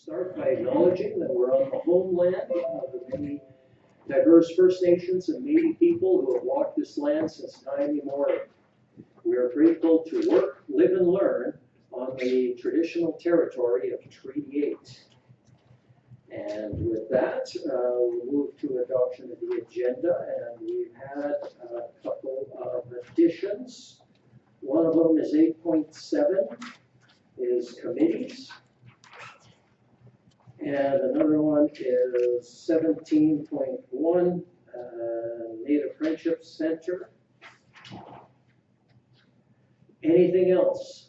Start by acknowledging that we're on the homeland of the many diverse First Nations and Métis people who have walked this land since time immemorial. We are grateful to work, live, and learn on the traditional territory of Treaty 8. And with that, we'll move to adoption of the agenda, and we've had a couple of additions. One of them is 8.7, is committees. And another one is 17.1, Native Friendship Center. Anything else?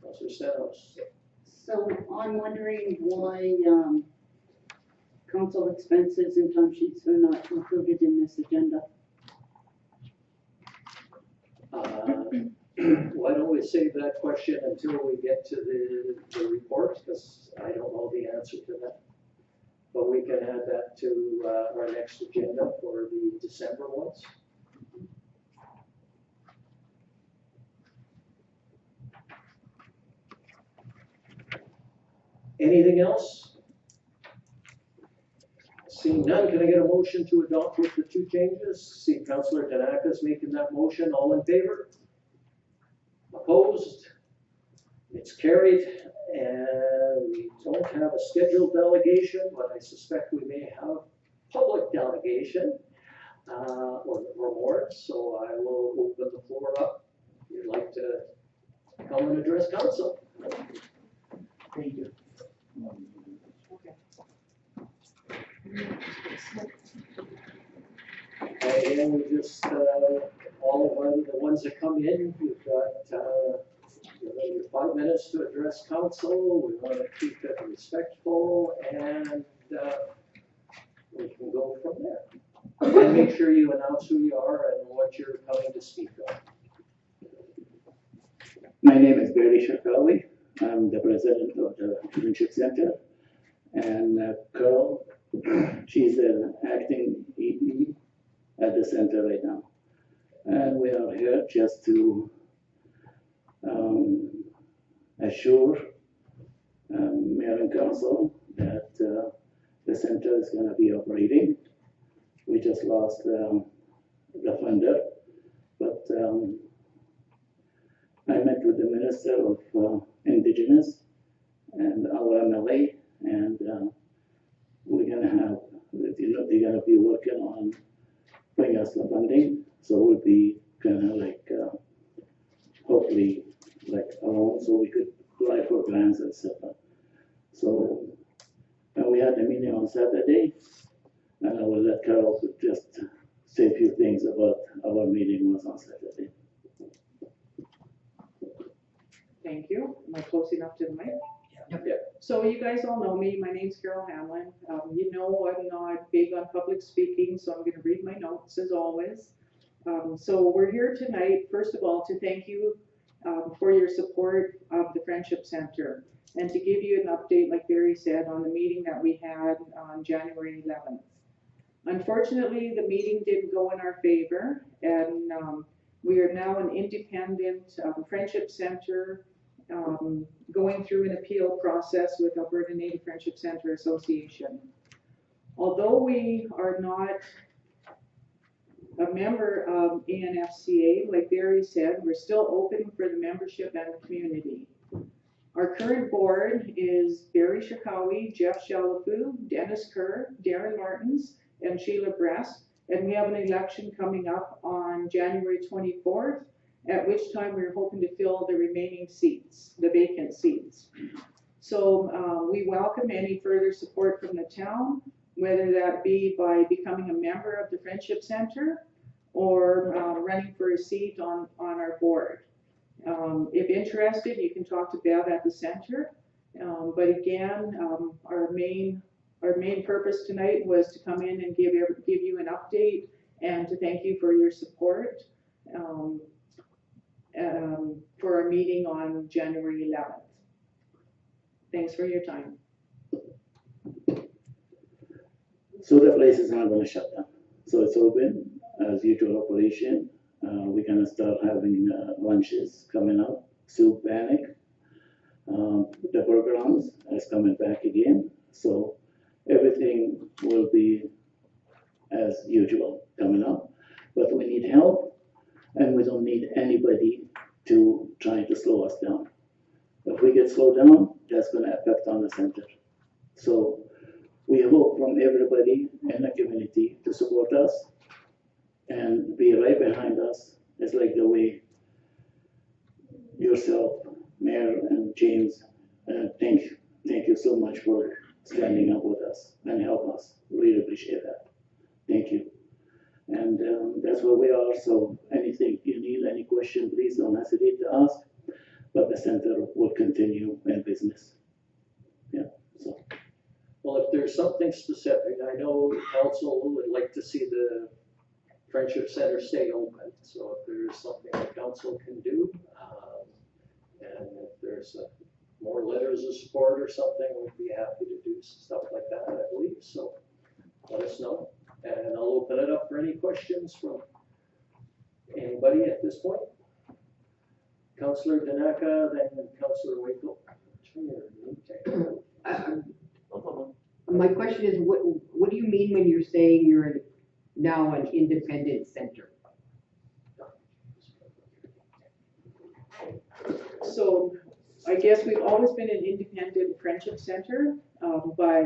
Councilor Stenos. So I'm wondering why council expenses and time sheets are not included in this agenda. Why don't we save that question until we get to the report, because I don't know the answer to that. But we can add that to our next agenda for the December ones. Anything else? Seeing none, can I get a motion to adopt with the two changes? See Councillor Tanaka's making that motion. All in favor? Opposed? It's carried, and we don't have a scheduled delegation, but I suspect we may have public delegation or more. So I will open the floor up. If you'd like to come and address council. Thank you. And we just, all of the ones that come in, we've got your 5 minutes to address council. We want to keep it respectful, and we can go from there. And make sure you announce who you are and what you're coming to speak on. My name is Barry Shakawi. I'm the president of the Friendship Center. And Carol, she's an acting ED at the center right now. And we are here just to assure Mayor and Council that the center is going to be operating. We just lost the funder, but I met with the Minister of Indigenous and our MLA, and we're gonna have, they're gonna be working on bringing us the funding, so we'll be kind of like, hopefully, like alone, so we could apply for grants, etc. So, and we had a meeting on Saturday, and I will let Carol just say a few things about our meeting was on Saturday. Thank you. Am I close enough to the mic? Yeah. So you guys all know me. My name's Carol Hamlin. You know I'm not big on public speaking, so I'm going to read my notes as always. So we're here tonight, first of all, to thank you for your support of the Friendship Center and to give you an update, like Barry said, on the meeting that we had on January 11th. Unfortunately, the meeting didn't go in our favor, and we are now an independent Friendship Center going through an appeal process with Alberta Native Friendship Center Association. Although we are not a member of ANFCA, like Barry said, we're still open for the membership and the community. Our current board is Barry Shakawi, Jeff Shalafu, Dennis Kerr, Darren Martins, and Sheila Bress, and we have an election coming up on January 24th, at which time we're hoping to fill the remaining seats, the vacant seats. So we welcome any further support from the town, whether that be by becoming a member of the Friendship Center or running for a seat on our board. If interested, you can talk to Bev at the center. But again, our main purpose tonight was to come in and give you an update and to thank you for your support for our meeting on January 11th. Thanks for your time. So the place is not going to shut down. So it's open as usual operation. We're going to start having lunches coming up, soup, panic. The programs is coming back again, so everything will be as usual coming up. But we need help, and we don't need anybody to try to slow us down. If we get slowed down, that's gonna affect on the center. So we hope from everybody in the community to support us and be right behind us. It's like the way yourself, Mayor and James, thank you so much for standing up with us and help us. Really appreciate that. Thank you. And that's where we are. So anything you need, any question, please don't hesitate to ask. But the center will continue in business. Yeah. So. Well, if there's something specific, I know council would like to see the Friendship Center stay open. So if there is something the council can do, and if there's more letters of support or something, we'd be happy to do stuff like that, I believe. So let us know. And I'll open it up for any questions from anybody at this point. Councillor Danaka, then Councillor Wakel. My question is, what do you mean when you're saying you're now an independent center? So I guess we've always been an independent Friendship Center, but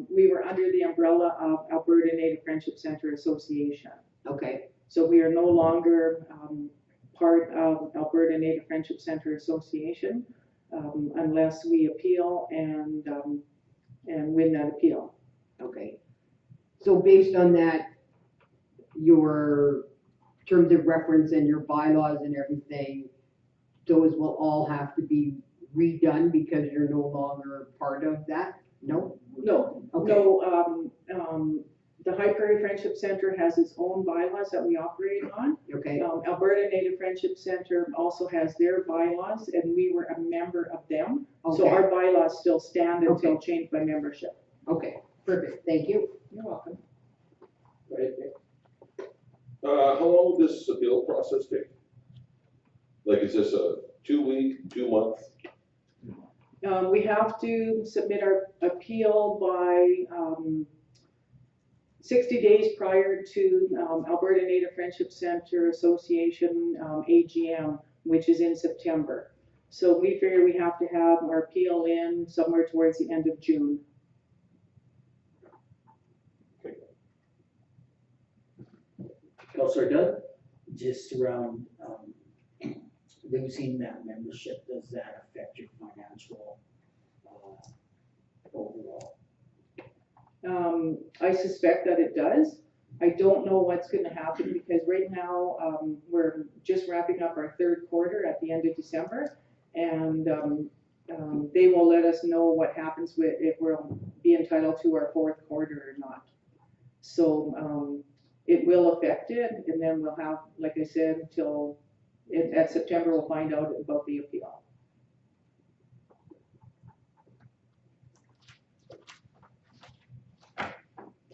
we were under the umbrella of Alberta Native Friendship Center Association. Okay, So we are no longer part of Alberta Native Friendship Center Association unless we appeal and win that appeal. okay. So based on that, your terms of reference and your bylaws and everything, those will all have to be redone because you're no longer part of that? No? No, Okay. no. The High Prairie Friendship Center has its own bylaws that we operate on. Okay, Alberta Native Friendship Center also has their bylaws, and we were a member of them. So okay, our bylaws still stand until Okay. changed by membership. okay, perfect, thank you. You're welcome. Right. How long will this appeal process take? Like, is this a 2-week, 2-month? We have to submit our appeal by 60 days prior to Alberta Native Friendship Center Association AGM, which is in September. So we figure we have to have our appeal in somewhere towards the end of June. Councillor Dunn? Just around losing that membership, does that affect your financial overall? I suspect that it does. I don't know what's going to happen because right now we're just wrapping up our third quarter at the end of December, and they will let us know what happens with if we'll be entitled to our fourth quarter or not. So it will affect it, and then we'll have, like I said, until at September we'll find out about the appeal.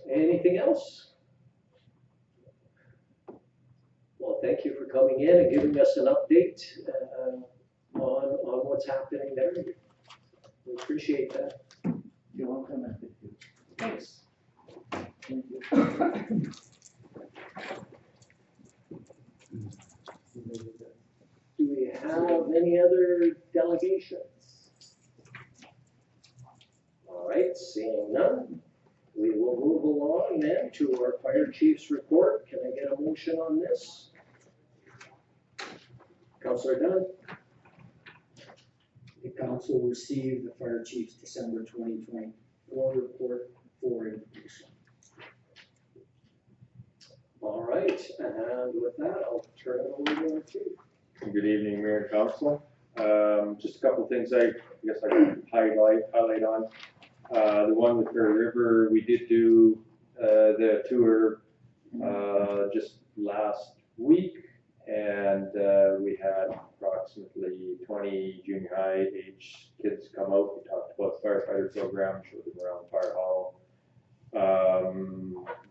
Anything else? Well, thank you for coming in and giving us an update on what's happening there. We appreciate that. You're welcome. Thanks. Thank you. Do we have any other delegations? All right, seeing none, we will move along then to our fire chief's report. Can I get a motion on this? Councillor Dunn? The council received the fire chief's December 2024 report for information. All right, and with that, I'll turn it over to our chief. Good evening, Mayor and Council. Just a couple of things I guess I can highlight on. The one with Prairie River, we did do the tour just last week, and we had approximately 20 junior high age kids come out. We talked about the firefighter program, showed them around the fire hall.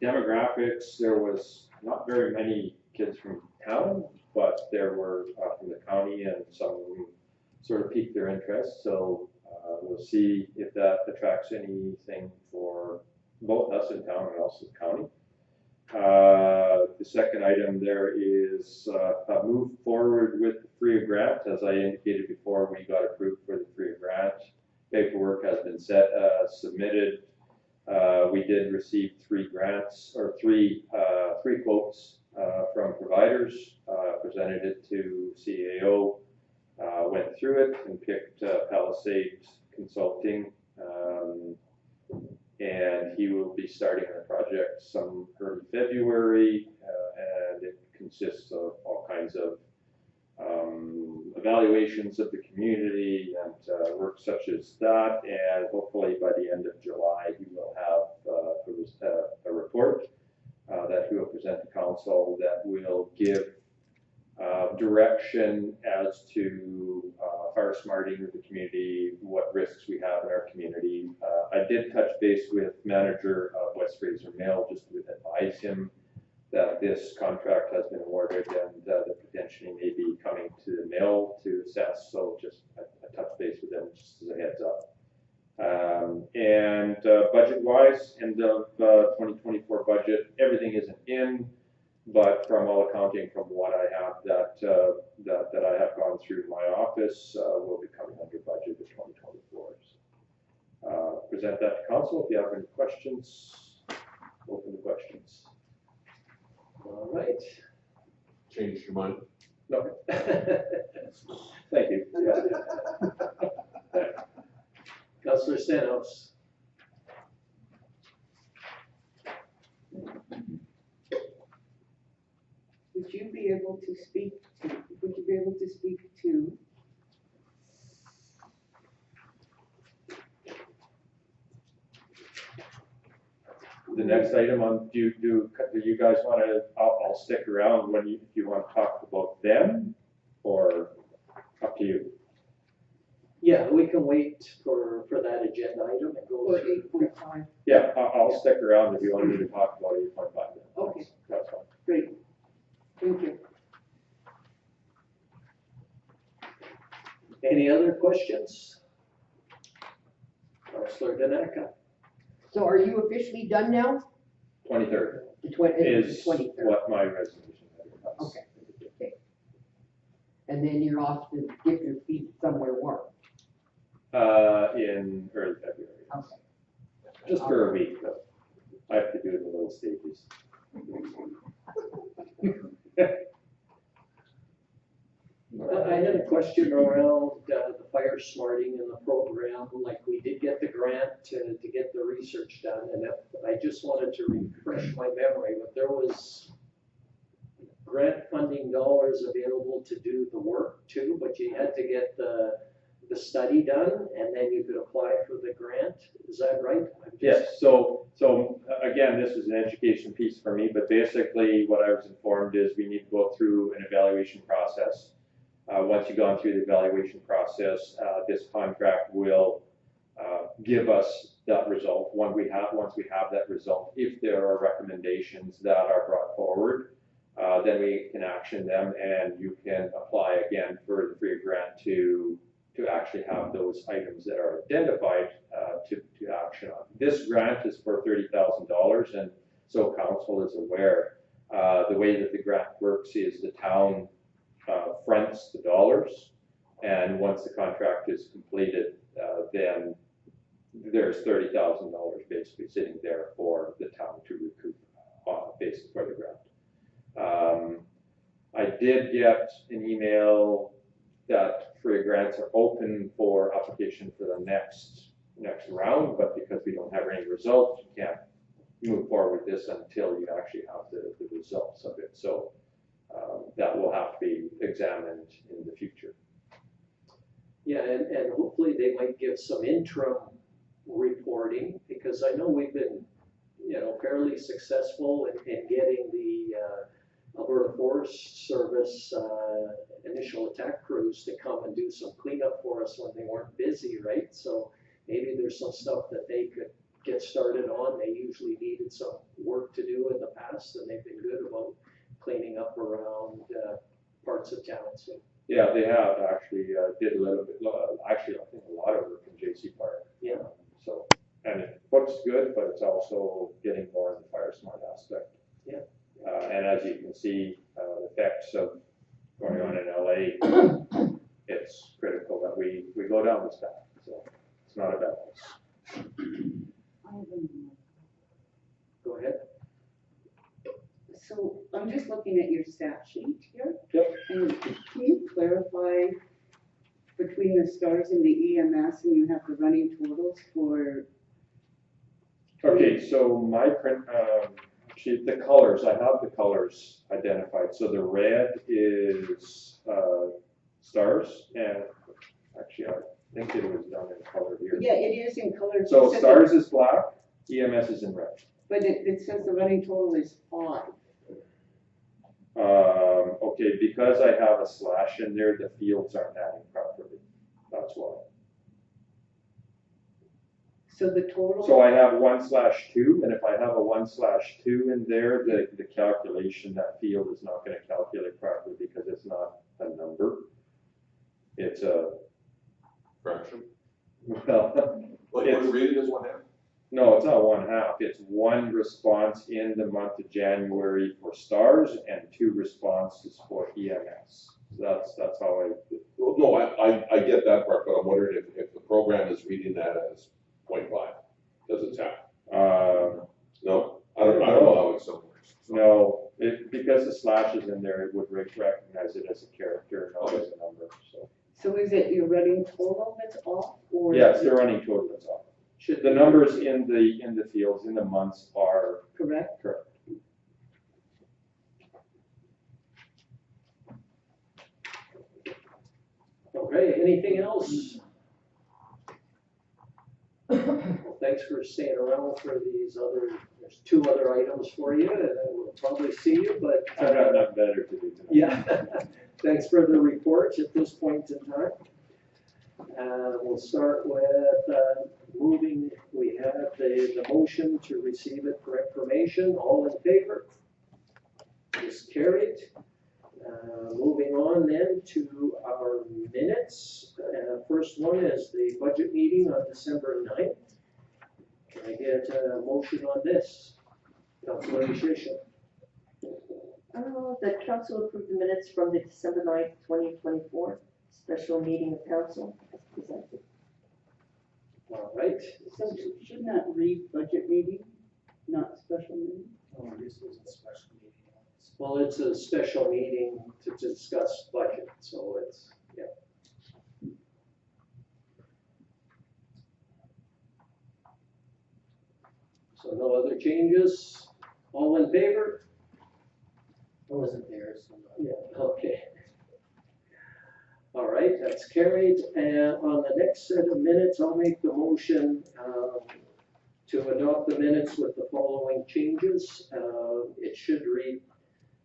Demographics, there was not very many kids from town, but there were from the county, and some of them sort of piqued their interest, so we'll see if that attracts anything for both us in town and also the county. The second item there is move forward with the FRIA grant. As I indicated before, we got approved for the FRIA grant. Paperwork has been submitted. We did receive three quotes from providers, presented it to CAO, went through it and picked Palisade Consulting, and he will be starting the project some early February, and it consists of all kinds of evaluations of the community and work such as that, and hopefully by the end of July he will have a report that he will present to council that will give direction as to fire smarting of the community, what risks we have in our community. I did touch base with manager of West Fraser Mill just to advise him that this contract has been awarded and that potentially may be coming to the mill to assess. So just a touch base with them just as a heads up. And budget-wise, end of 2024 budget, everything isn't in, but from all accounting, from what I have that I have gone through my office, will be coming under budget in 2024. So, present that to council. If you have any questions, open the questions. All right. Changed your mind? No. Thank you. Yeah. Councillor Stanos. Would you be able to speak to The next item on, do you guys want to, I'll stick around when if you want to talk about them, or up to you? Yeah, we can wait for that agenda item and go or through. 8.5? Yeah, I'll stick around if you want me to talk about 8.5. Okay. That's fine. Great. Thank you. Any other questions? Councillor Daneka. So are you officially done now? 23rd The 20th, is 23rd. what my resignation has. Okay. Okay. And then you're off to dip your feet somewhere warm. In early February. Okay. Just for a week, though. I have to do it in little stages. I had a question around the fire smarting in the program. Like, we did get the grant to get the research done, and I just wanted to refresh my memory, but there was grant funding dollars available to do the work too, but you had to get the study done, and then you could apply for the grant. Is that right? Yes, so again, this is an education piece for me, but basically what I was informed is we need to go through an evaluation process. Once you've gone through the evaluation process, this contract will give us that result. Once we have that result, if there are recommendations that are brought forward, then we can action them, and you can apply again for the FRIA grant to actually have those items that are identified to action on. This grant is for $30,000, and so council is aware. The way that the grant works is the town fronts the dollars, and once the contract is completed, then there's $30,000 basically sitting there for the town to recoup basically for the grant. I did get an email that FRIA grants are open for application for the next round, but because we don't have any results, you can't move forward with this until you actually have the results of it. So that will have to be examined in the future. Yeah, and hopefully they might give some interim reporting, because I know we've been, fairly successful in getting the Alberta Forest Service initial attack crews to come and do some cleanup for us when they weren't busy, right? So maybe there's some stuff that they could get started on. They usually needed some work to do in the past, and they've been good about cleaning up around parts of town. So Yeah, they have actually, did a little bit, actually, I think a lot of work in J.C. Park. Yeah. So, and it looks good, but it's also getting more in the fire smart aspect. Yeah. And as you can see, the effects of going on in LA, it's critical that we go down this path, so it's not a bad place. I have a- Go ahead. So I'm just looking at your stat sheet here. Yep. And can you clarify between the stars and the EMS and you have the running totals for, Okay, so my print, actually, the colors, I have the colors identified. So the red is stars, and actually, I think it was done in color here. yeah, it is in color. So It says stars is black, EMS is in red. But it says the running total is 5. Okay, because I have a slash in there, the fields aren't adding properly. That's why. So the total. So I have 1/2, and if I have a 1/2 in there, the calculation, that field is not gonna calculate properly because it's not a number. It's a, Fraction. well, Like, It's- what it really is 1/2? no, it's not 1/2. It's 1 response in the month of January for stars and 2 responses for EMS. That's how I, Well, no, I get that part, but I'm wondering if the program is reading that as 0.5, does it tap? No? I don't know how it still works. no, because the slash is in there, it would recognize it as a character, not as a number, so. So is it your running total that's off or? Yes, the running total is off. Should The numbers in the fields, in the months are Correct? correct. Okay, anything else? Well, thanks for staying around for these there's 2 other items for you, and we'll probably see you, but. I've got nothing better to do tonight. Yeah, thanks for the report at this point in time. We'll start with moving, we have the motion to receive it for information, all in favor? Is carried. Moving on then to our minutes. First one is the budget meeting on December 9th. Can I get a motion on this? Councilor Shishin. The council approved the minutes from the December 9th, 2024 special meeting of council as presented. All right. So shouldn't that read budget meeting, not special meeting? Oh, this was a special meeting. Well, it's a special meeting to discuss budget, so it's, yeah. So no other changes? All in favor? I wasn't there, so. Yeah, okay. All right, that's carried. And on the next set of minutes, I'll make the motion to adopt the minutes with the following changes. It should read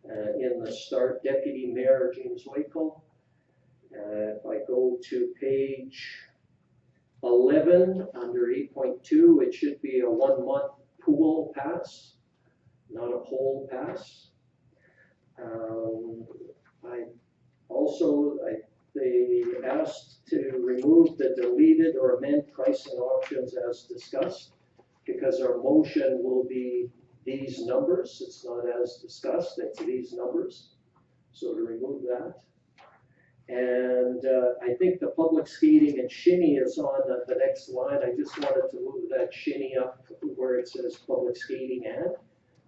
in the start, Deputy Mayor James Wakel. If I go to page 11, under 8.2, it should be a 1-month pool pass, not a poll pass. They asked to remove the deleted or amend pricing options as discussed, because our motion will be these numbers. It's not as discussed, it's these numbers. So to remove that. And I think the public skating and shinny is on the next line. I just wanted to move that shinny up where it says public skating and,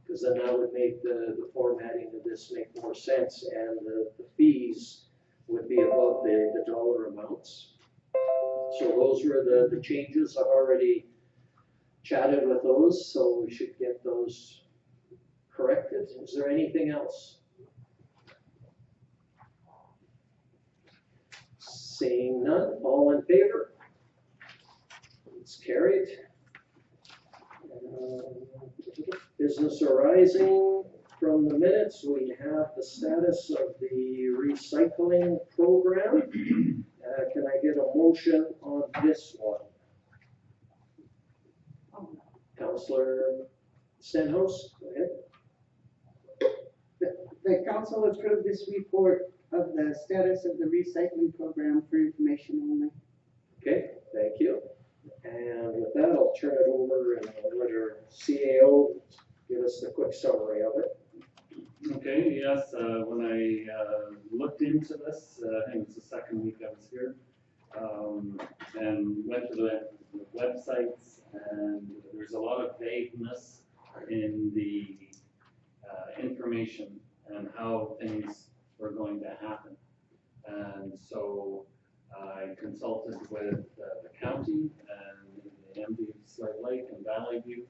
because then that would make the formatting of this make more sense, and the fees would be above the dollar amounts. So those were the changes. I've already chatted with those, so we should get those corrected. Is there anything else? Seeing none, all in favor? It's carried. Business arising from the minutes, we have the status of the recycling program. Can I get a motion on this one? Councillor Stenhouse, go ahead. The council approved this report of the status of the recycling program for information only. Okay, thank you. And with that, I'll turn it over and I'll let our CAO give us the quick summary of it. Okay, yes, when I looked into this, I think it's the second week I was here, and went to the websites, and there's a lot of vagueness in the information and how things were going to happen. And so I consulted with the county and the MD of Slave Lake and Valley View,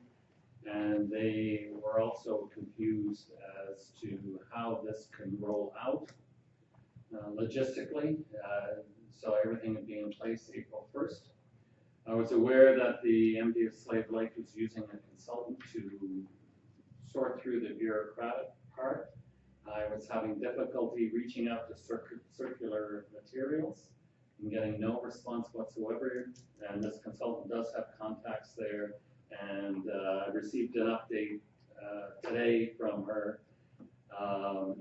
and they were also confused as to how this can roll out logistically, so everything would be in place April 1st. I was aware that the MD of Slave Lake was using a consultant to sort through the bureaucratic part. I was having difficulty reaching out to circular materials and getting no response whatsoever, and this consultant does have contacts there. And I received an update today from her.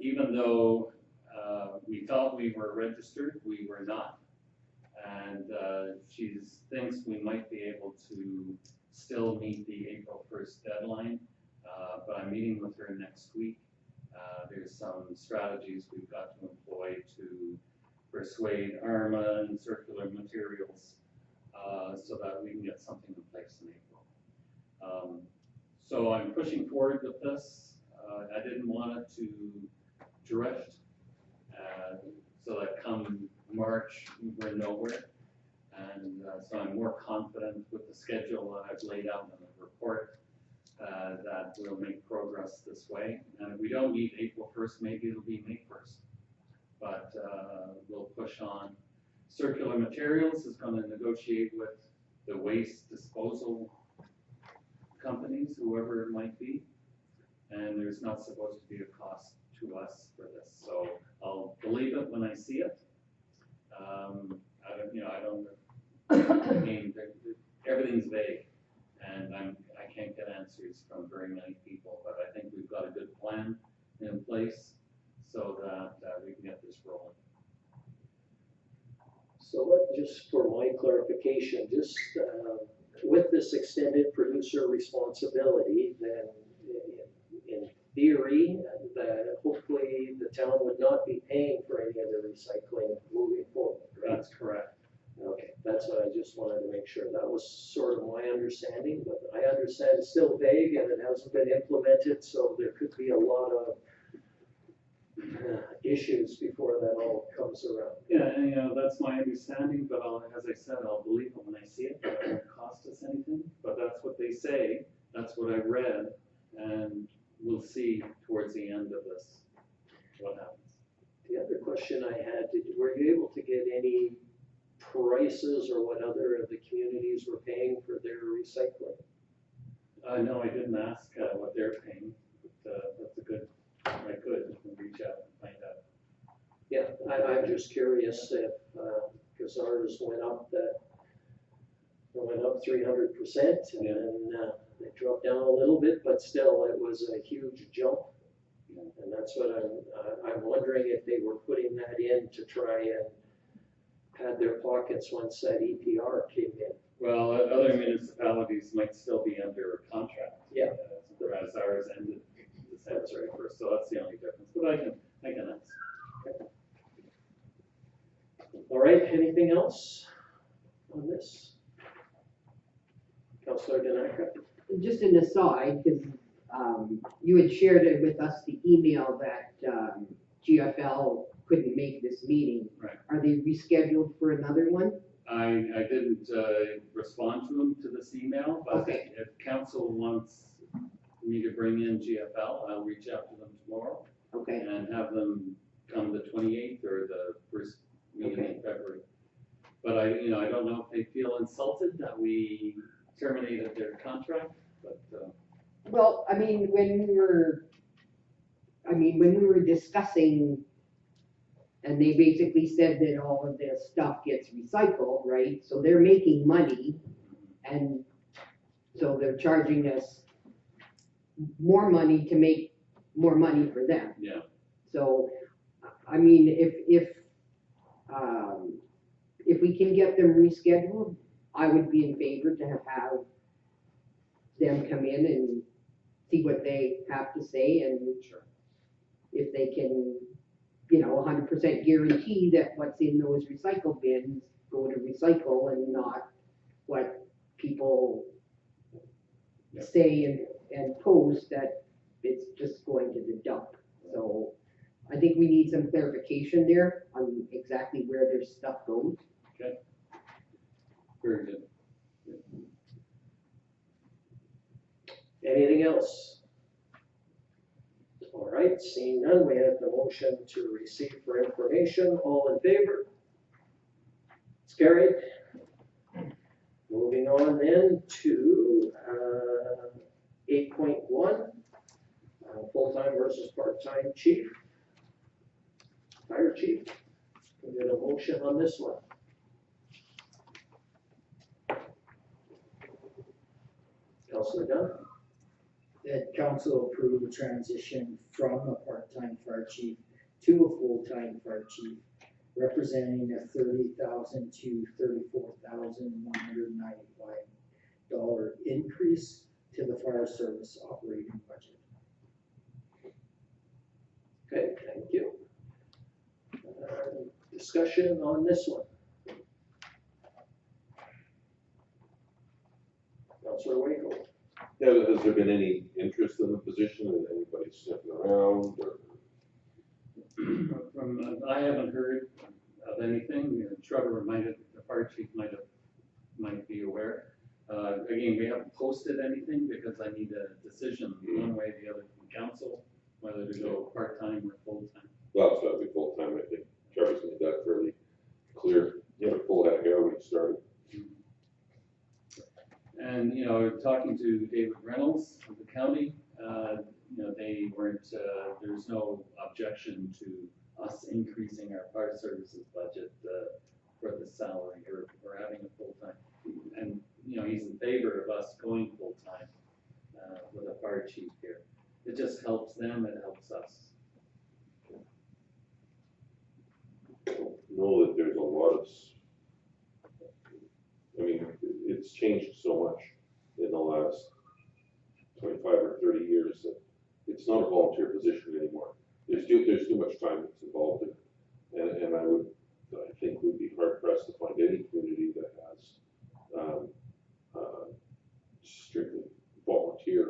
Even though we thought we were registered, we were not. And she thinks we might be able to still meet the April 1st deadline, but I'm meeting with her next week. There's some strategies we've got to employ to persuade ARMA and Circular Materials so that we can get something in place in April. So I'm pushing forward with this. I didn't want it to drift, so that come March, we're nowhere. And so I'm more confident with the schedule that I've laid out in the report that we'll make progress this way. And if we don't meet April 1st, maybe it'll be May 1st. But we'll push on. Circular Materials is going to negotiate with the waste disposal companies, whoever it might be, and there's not supposed to be a cost to us for this. So I'll believe it when I see it. I mean, everything's vague, and I can't get answers from very many people, but I think we've got a good plan in place so that we can get this rolling. So just for my clarification, just with this extended producer responsibility, then in theory, that hopefully the town would not be paying for any of the recycling moving forward, right? That's correct. Okay, that's what I just wanted to make sure. That was sort of my understanding, but I understand it's still vague and it hasn't been implemented, so there could be a lot of issues before that all comes around. Yeah, and that's my understanding, but as I said, I'll believe it when I see it. It won't cost us anything, but that's what they say. That's what I read, and we'll see towards the end of this what happens. The other question I had, were you able to get any prices or what other of the communities were paying for their recycling? No, I didn't ask what they're paying, but that's a good, I could reach out and find out. Yeah, I'm just curious if, because ours went up 300%, and then it dropped down a little bit, but still it was a huge jump. And that's what I'm wondering if they were putting that in to try and pad their pockets once that EPR came in. Well, other municipalities might still be under contract. Yeah. Whereas ours ended December 1st, so that's the only difference, but I can ask. All right, anything else on this? Councillor Danaka? Just an aside, because you had shared it with us, the email that GFL couldn't make this meeting. Right. Are they rescheduled for another one? I didn't respond to them to this email, but Okay. if council wants me to bring in GFL, I'll reach out to them tomorrow Okay, and have them come the 28th or the first meeting in February. But I don't know if they feel insulted that we terminated their contract, but well, I mean, when we were discussing, and they basically said that all of this stuff gets recycled, right? So they're making money, and so they're charging us more money to make more money for them. yeah. So I mean, if we can get them rescheduled, I would be in favor to have them come in and see what they have to say, and if they can, 100% guarantee that what's in those recycle bins go to recycle and not what people say and post that it's just going to the dump. So I think we need some clarification there on exactly where their stuff goes. Very good. Anything else? All right, seeing none, we have the motion to receive for information. All in favor? It's carried. Moving on then to 8.1, full-time versus part-time chief. Fire chief, can we get a motion on this one? Councilor Dunn? That council approve a transition from a part-time fire chief to a full-time fire chief, representing a $30,000 to $34,195 increase to the fire service operating budget. Okay, thank you. Discussion on this one. Councilor Waco. Yeah, has there been any interest in the position, and anybody sniffing around, or? I haven't heard of anything. Trevor reminded, the fire chief might be aware. Again, we haven't posted anything because I need a decision one way or the other from council, whether to go part-time or full-time. Well, it's gotta be full-time, I think. Trevor's made that fairly clear. He had a full head of hair when he started. And, talking to David Reynolds of the county, they weren't, there's no objection to us increasing our fire services budget for the salary or having a full-time. And, he's in favor of us going full-time with a fire chief here. It just helps them, it helps us. Know that there's a lot of, it's changed so much in the last 25 or 30 years that it's not a volunteer position anymore. There's too much time that's involved in it. And I think we'd be hard pressed to find any community that has strictly volunteer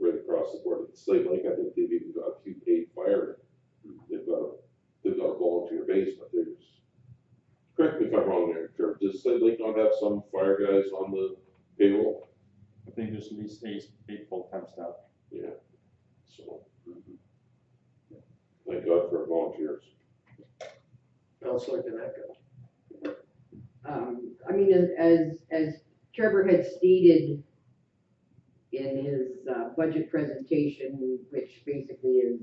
right across the board. At Slave Lake, I think they've even got a few paid firemen. They've got a volunteer base, but there's, correct me if I'm wrong there, Trevor, does Slave Lake not have some fire guys on the payroll? I think there's at least eight full-time staff. Yeah, so, thank God for volunteers. Councilor Kanaka. As Trevor had stated in his budget presentation, which basically is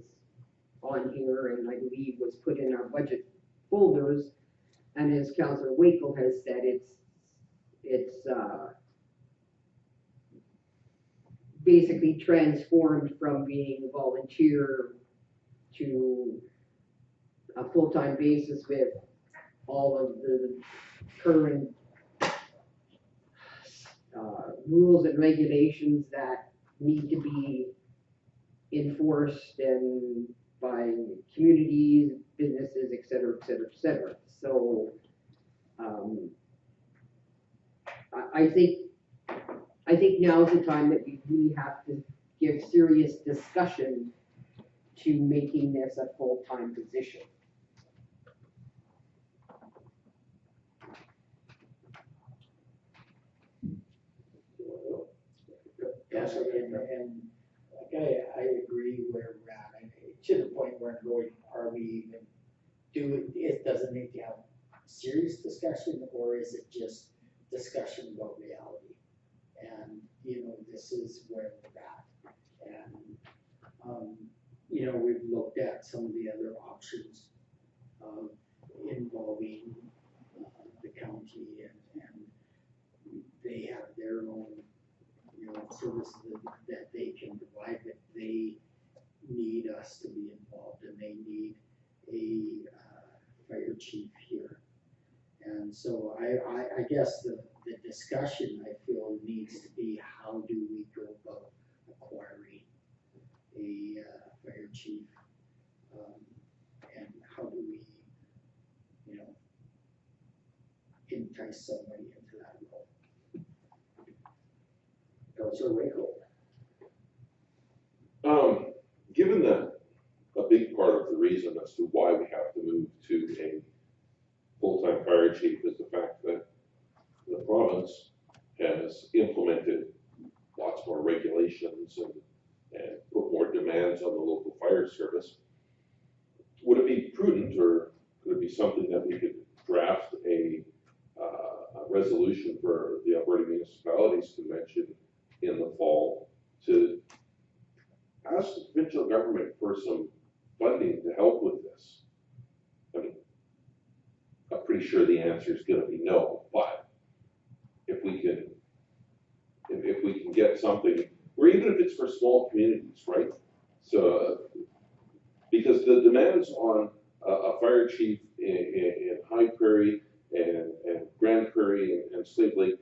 on here and I believe was put in our budget folders, and as Councilor Wakel has said, it's basically transformed from being volunteer to a full-time basis with all of the current rules and regulations that need to be enforced and by communities, businesses, et cetera, et cetera, et cetera. So I think now's the time that we really have to give serious discussion to making this a full-time position. Yes, and like I agree where we're at, and to the point where I'm going, are we even it doesn't need to have serious discussion, or is it just discussion about reality? And, this is where we're at. And, we've looked at some of the other options involving the county and they have their own services that they can provide, but they need us to be involved and they need a fire chief here. And so I guess the discussion I feel needs to be, how do we go about acquiring a fire chief? And how do we, you know, entice somebody into that role? Councilor Waco. Given that a big part of the reason as to why we have to move to a full-time fire chief is the fact that the province has implemented lots more regulations and put more demands on the local fire service. Would it be prudent, or could it be something that we could draft a resolution for the Alberta Municipalities Convention in the fall to ask the provincial government for some funding to help with this? I mean, I'm pretty sure the answer is going to be no, but if we can get something, or even if it's for small communities, right? So, because the demands on a fire chief in High Prairie and Grand Prairie and Slave Lake,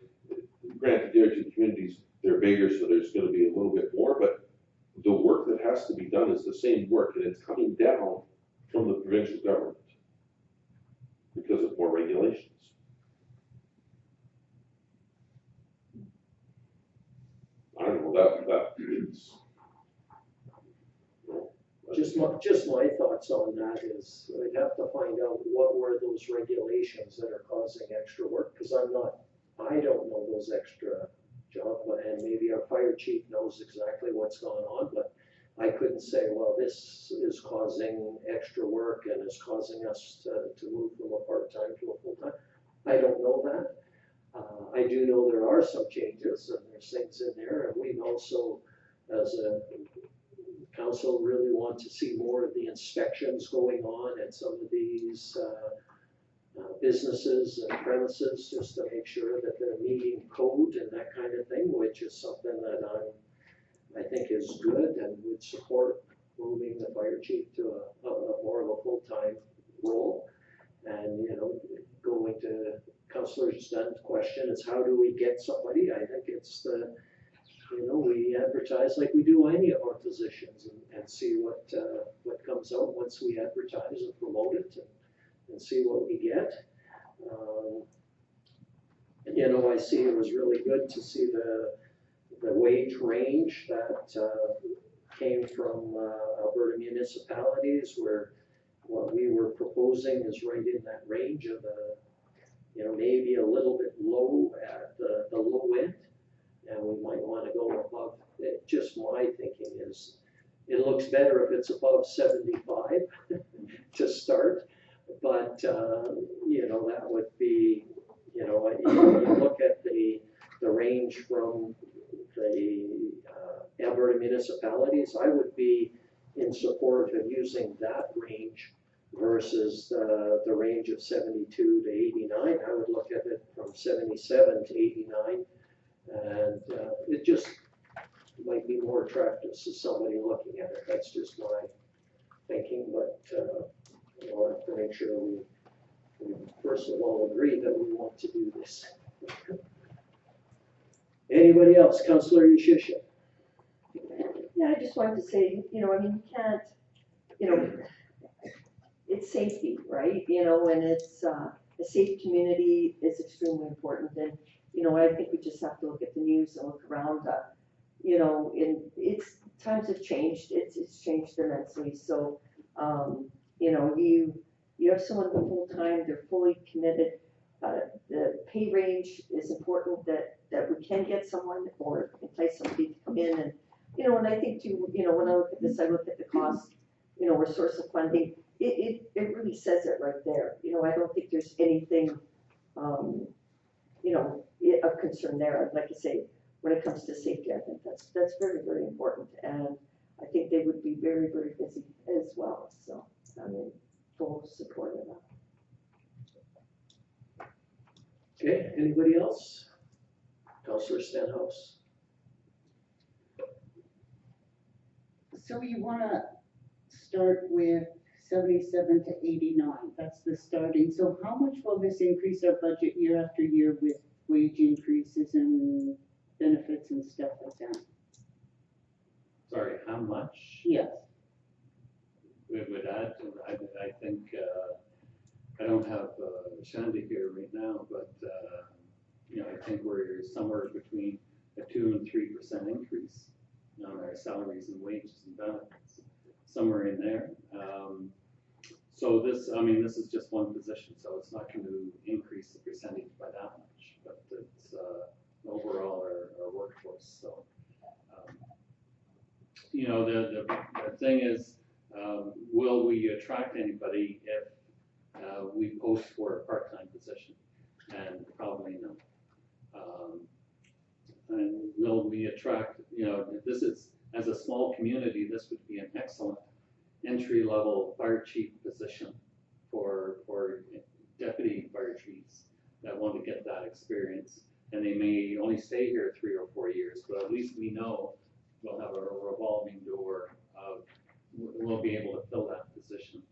granted, they're two communities, they're bigger, so there's going to be a little bit more, but the work that has to be done is the same work, and it's coming down from the provincial government because of more regulations. I don't know, that is, Just my thoughts on that is, we'd have to find out what were those regulations that are causing extra work, because I don't know those extra jobs, and maybe our fire chief knows exactly what's going on, but I couldn't say, well, this is causing extra work and is causing us to move from a part-time to a full-time. I don't know that. I do know there are some changes, and there's things in there, and we also, as a council, really want to see more of the inspections going on at some of these businesses and premises, just to make sure that they're meeting code and that kind of thing, which is something that I think is good and would support moving the fire chief to a more of a full-time role. And, you know, going to Councillor Dunn's question is, how do we get somebody? I think it's we advertise like we do any of our positions and see what comes out once we advertise and promote it and see what we get. I see it was really good to see the wage range that came from Alberta municipalities, where what we were proposing is right in that range of maybe a little bit low at the low end, and we might want to go above it. Just my thinking is, it looks better if it's above 75 to start, but that would be, you look at the range from the Alberta municipalities, I would be in support of using that range versus the range of 72 to 89. I would look at it from 77 to 89, and it just might be more attractive to somebody looking at it. That's just my thinking, but we'll have to make sure we first of all agree that we want to do this. Anybody else? Councillor Yushisha. Yeah, I just wanted to say, you can't, it's safety, right? And it's, a safe community is extremely important. And, I think we just have to look at the news and look around, times have changed. It's changed immensely. So, you have someone full-time, they're fully committed. The pay range is important, that we can get someone or entice somebody to come in. And, and I think too, when I look at this, I look at the cost, or source of funding, it really says it right there. I don't think there's anything, of concern there. I'd like to say, when it comes to safety, I think that's very, very important. And I think they would be very, very busy as well. So, full support of that. Okay, anybody else? Councillor Stenhouse. So you wanna start with 77 to 89, that's the starting. So how much will this increase our budget year after year with wage increases and benefits and stuff like that? Sorry, how much? Yes. We would add, I think, I don't have Shandy here right now, but, I think we're somewhere between a 2 and 3% increase on our salaries and wages and benefits, somewhere in there. So this is just one position, so it's not going to increase the percentage by that much, but it's overall our workforce, so. The thing is, will we attract anybody if we post for a part-time position? And probably no. And will we attract, this is, as a small community, this would be an excellent entry-level fire chief position for deputy fire chiefs that want to get that experience. And they may only stay here 3 or 4 years, but at least we know we'll have a revolving door of, we'll be able to fill that position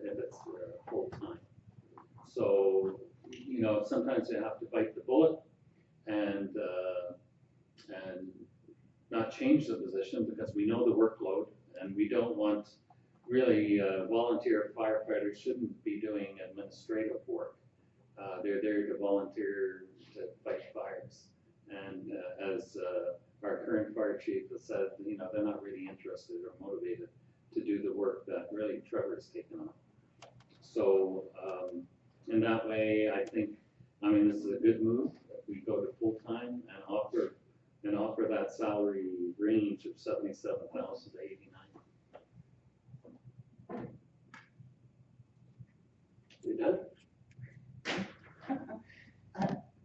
if it's full-time. So, sometimes you have to bite the bullet and not change the position because we know the workload and we don't want really volunteer firefighters shouldn't be doing administrative work. They're there to volunteer to fight fires. And as our current fire chief has said, they're not really interested or motivated to do the work that really Trevor's taken on. So in that way, I think, this is a good move. If we go to full-time and offer that salary range of 77,000 to 89. You done?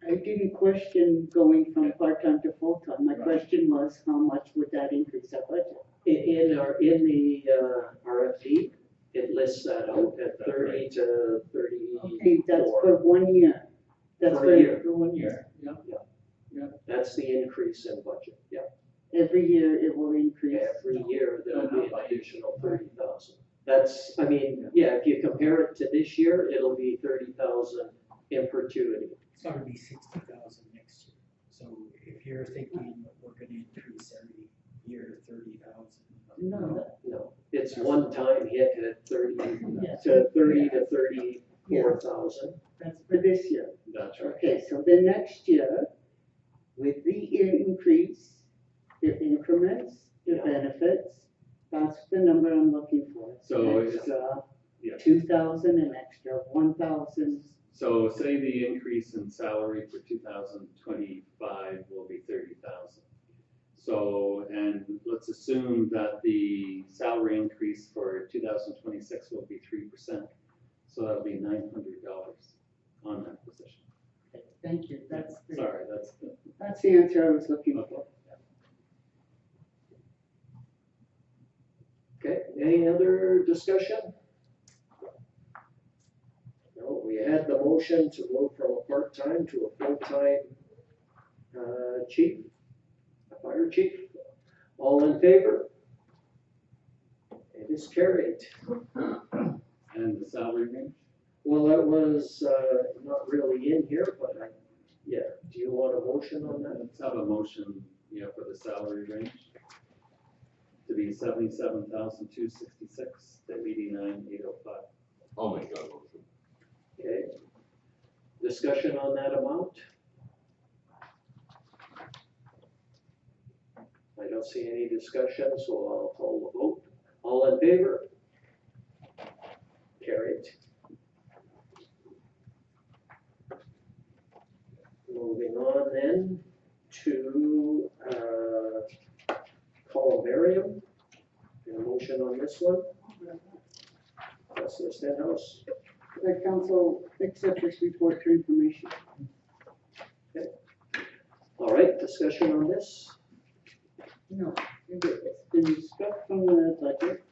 I didn't question going from part-time to full-time. My question was, how much would that increase our budget? In the RFP, it lists that out at 30 to 34. Okay, that's for 1 year. That's For a year. For 1 year, yeah. That's the increase in budget, yeah. Every year it will increase. Every year, there'll be an additional 30,000. That's, if you compare it to this year, it'll be 30,000 in perpetuity. It's gonna be 60,000 next year. So if you're thinking we're gonna increase every year 30,000. No, it's one-time hit at 30 Yes. to 34,000. That's for this year. That's right. Okay, so the next year, with the increase, your increments, your benefits, that's the number I'm looking for. So An it's- extra yeah. 2,000, an extra 1,000. So say the increase in salary for 2025 will be 30,000. So, and let's assume that the salary increase for 2026 will be 3%. So that'll be $900 on that position. Thank you, that's the answer I was looking for. Okay, any other discussion? No, we had the motion to move from a part-time to a full-time chief, a fire chief. All in favor? It is carried. And the salary range? Well, that was not really in here, but do you want a motion on that? Let's have a motion, for the salary range to be 77,266 to 89,805. I'll make that motion. Okay. Discussion on that amount? I don't see any discussion, so I'll call the vote. All in favor? Carried. Moving on then to columbarium. A motion on this one? Councilor Stenhouse. The council accept this report for information. All right, discussion on this? No, it's been struck from the budget.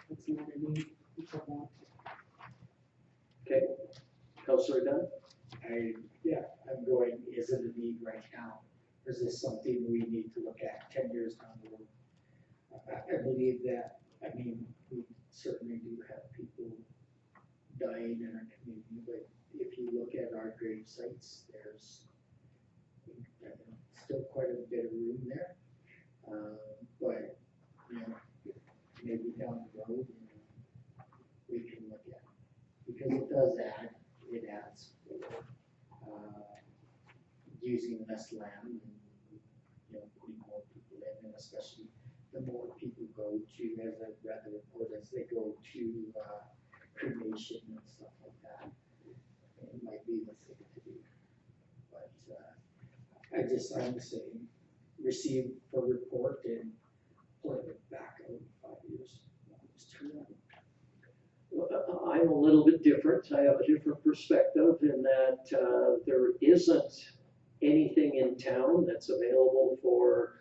It's not a need for that. Okay, Councilor Dunn? I'm going, is it a need right now? or is this something we need to look at 10 years down the road? I believe that, I mean, we certainly do have people dying in our community, but if you look at our grave sites, there's still quite a bit of room there. But, maybe down the road, we can look at it. Because it adds for, using less land and, putting more people in, and especially the more people go to, as they go to, cremation and stuff like that. It might be the thing to do. But, I'm saying, receive a report and play it back out in 5 years. Just turn it on. I'm a little bit different. I have a different perspective in that there isn't anything in town that's available for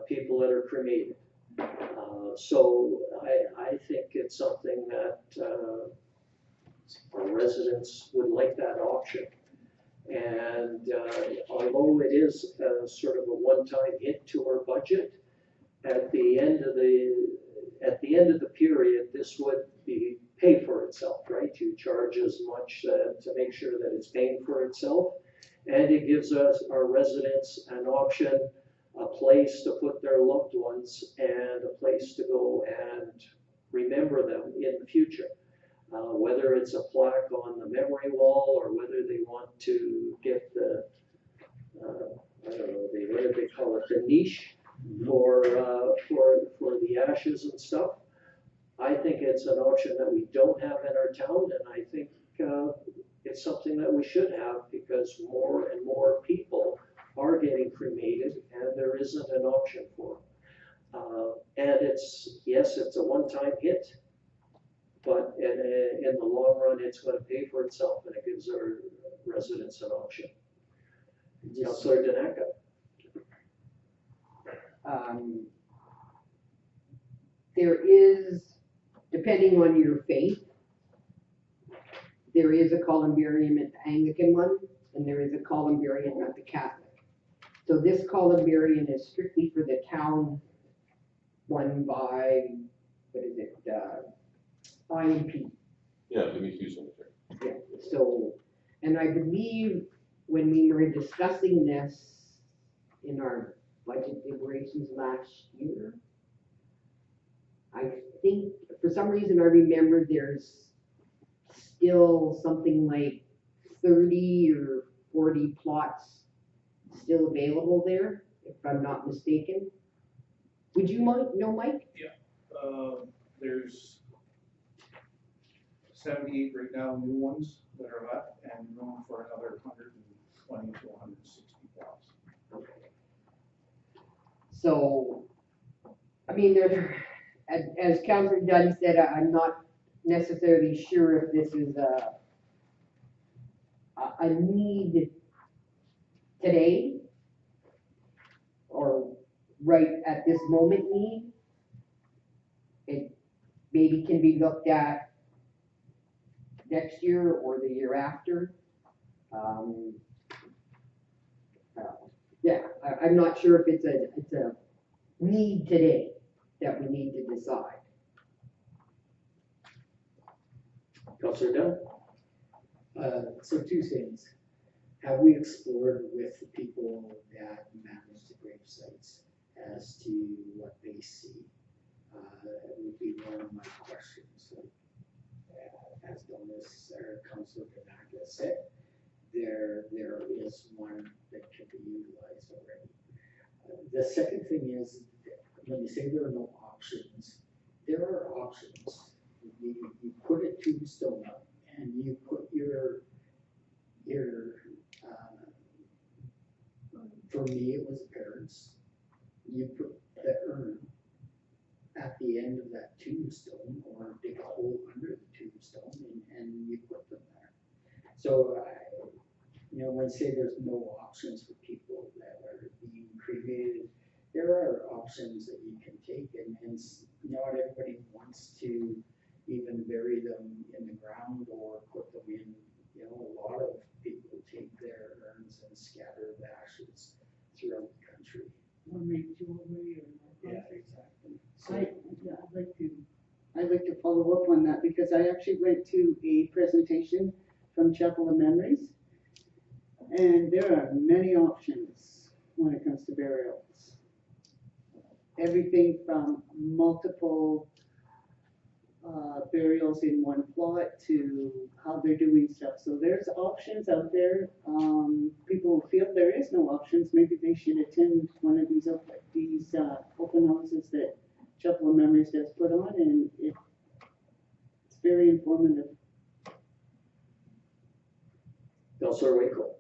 people that are cremated. So I think it's something that our residents would like that option. And although it is sort of a one-time hit to our budget, at the end of the period, this would pay for itself, right? You charge as much to make sure that it's paying for itself, and it gives us, our residents, an option, a place to put their loved ones, and a place to go and remember them in the future. Whether it's a plaque on the memory wall, or whether they want to get the, I don't know, what do they call it, the niche for the ashes and stuff. I think it's an option that we don't have in our town, and I think it's something that we should have, because more and more people are getting cremated, and there isn't an option for them. And it's a one-time hit, but in the long run, it's going to pay for itself, and it gives our residents an option. Councillor Danaka. There is, depending on your faith, there is a columbarium at the Anglican one, and there is a columbarium at the Catholic. So this columbarium is strictly for the town one by, IMP. Yeah, the MeToo Cemetery. Yeah, so, and I believe when we were discussing this in our budget deliberations last year, I think, for some reason I remember there's still something like 30 or 40 plots still available there, if I'm not mistaken. Would you know, Mike? There's 78 right now, new ones that are left, and room for another 120 to 160 plots. Okay. So, I mean, as Councillor Dunn said, I'm not necessarily sure if this is a need today, or right at this moment need. It maybe can be looked at next year or the year after. I'm not sure if it's a need today that we need to decide. Councillor Dunn. So two things. Have we explored with the people that manage the grave sites as to what they see? That would be one of my questions. As Donis or Councillor Danaka said, there is one that can be utilized already. The second thing is, when you say there are no options, there are options. You put a tombstone up, and you put your for me it was parents. You put the urn at the end of that tombstone, or dig a hole under the tombstone, and you put them there. So, when I say there's no options for people that are being cremated, there are options that you can take, and not everybody wants to even bury them in the ground or put them in. A lot of people take their urns and scatter the ashes because I actually went to a presentation from Chapel of Memories. And there are many options when it comes to burials. Everything from multiple burials in one plot to how they're doing stuff. So there's options out there. People who feel there is no options, maybe they should attend one of these open houses that Chapel of Memories does put on, and it's very informative. Councilor Waco.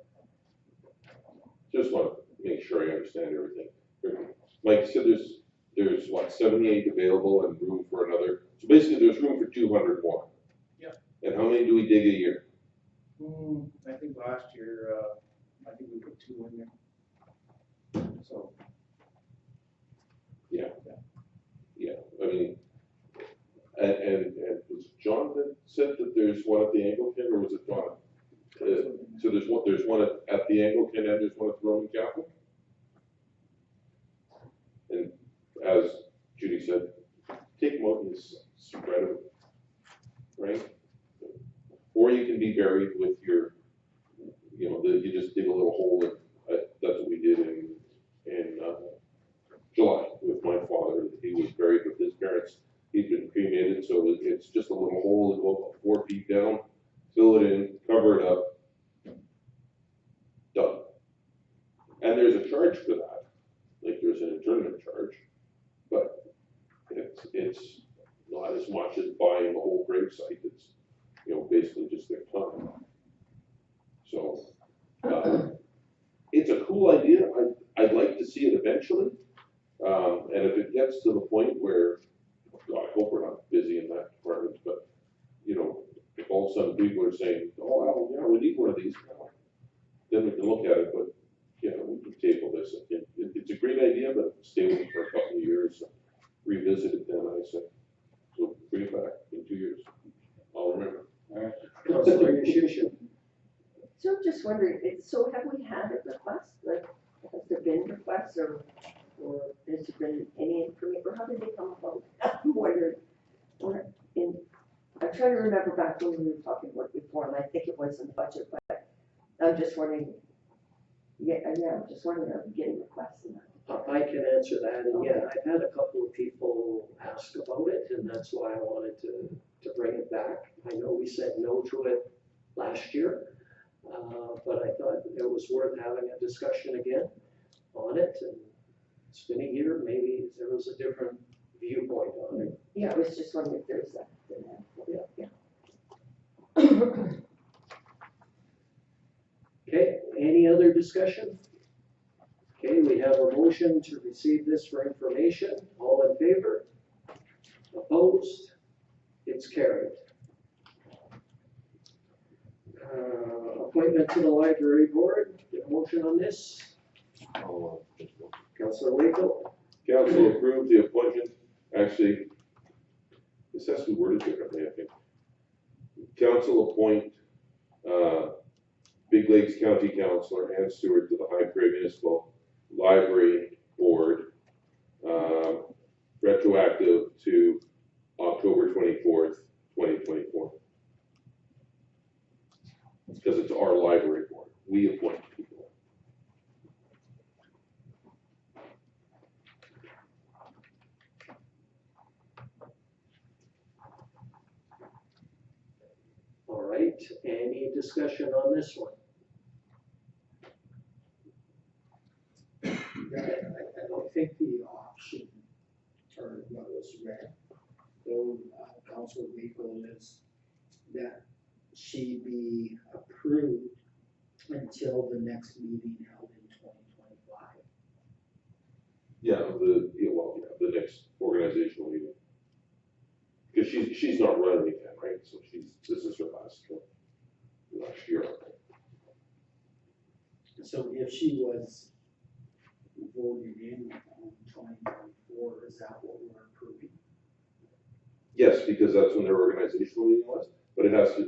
Just want to make sure I understand everything. Mike said there's what, 78 available and room for another. So basically there's room for 200 more. Yeah. And how many do we dig a year? I think last year, I think we put 2 in there. So, Yeah. I mean, and was John that said that there's one at the Anglican, or was it John? So there's one at the Anglican and there's one at the Roman Catholic? And as Judy said, take them out and spread them, right? Or you can be buried with your, you just dig a little hole, and that's what we did in July with my father. He was buried with his parents. He'd been cremated, so it's just a little hole that goes about 4 feet down, fill it in, cover it up, done. And there's a charge for that, like there's an internment charge, but it's not as much as buying the whole gravesite. It's, basically just their time. So, it's a cool idea. I'd like to see it eventually. And if it gets to the point where, God, I hope we're not busy in that department, but, if all of a sudden people are saying, oh, well, yeah, we need one of these now, then we can look at it, but, we can table this. It's a great idea, but stay with it for a couple of years, revisit it then, I say. So bring it back in 2 years. I'll remember. All right. Councilor Yushishin. So I'm just wondering, so have we had a request, like, has there been requests, or has there been any information, or how did they come about? I'm wondering, I'm trying to remember back when we were talking about it before, and I think it was in the budget, but I'm just wondering, I'm just wondering, are we getting requests in that? I can answer that, and yeah, I've had a couple of people ask about it, and that's why I wanted to bring it back. I know we said no to it last year, but I thought it was worth having a discussion again on it, and it's been a year, maybe there was a different viewpoint on it. Yeah, I was just wondering if there's that. Okay, any other discussion? Okay, we have a motion to receive this for information. All in favor? Opposed? It's carried. Appointment to the library board. Get a motion on this. Councilor Waco. Council approved the appointment, actually, this has to be worded differently, I think. Council appoint, Big Lakes County Councilor Ann Stewart to the High Prairie Municipal Library Board, retroactive to October 24th, 2024. Because it's our library board. We appoint people. All right, any discussion on this one? I think the option, or what was read, though, Councilor Waco, is that she be approved until the next meeting held in 2025. The next organizational meeting. Because she's not running again, right? So this is her last year. So if she was voted in on 2024, is that what we're approving? Yes, because that's when their organizational meeting was, but it has to,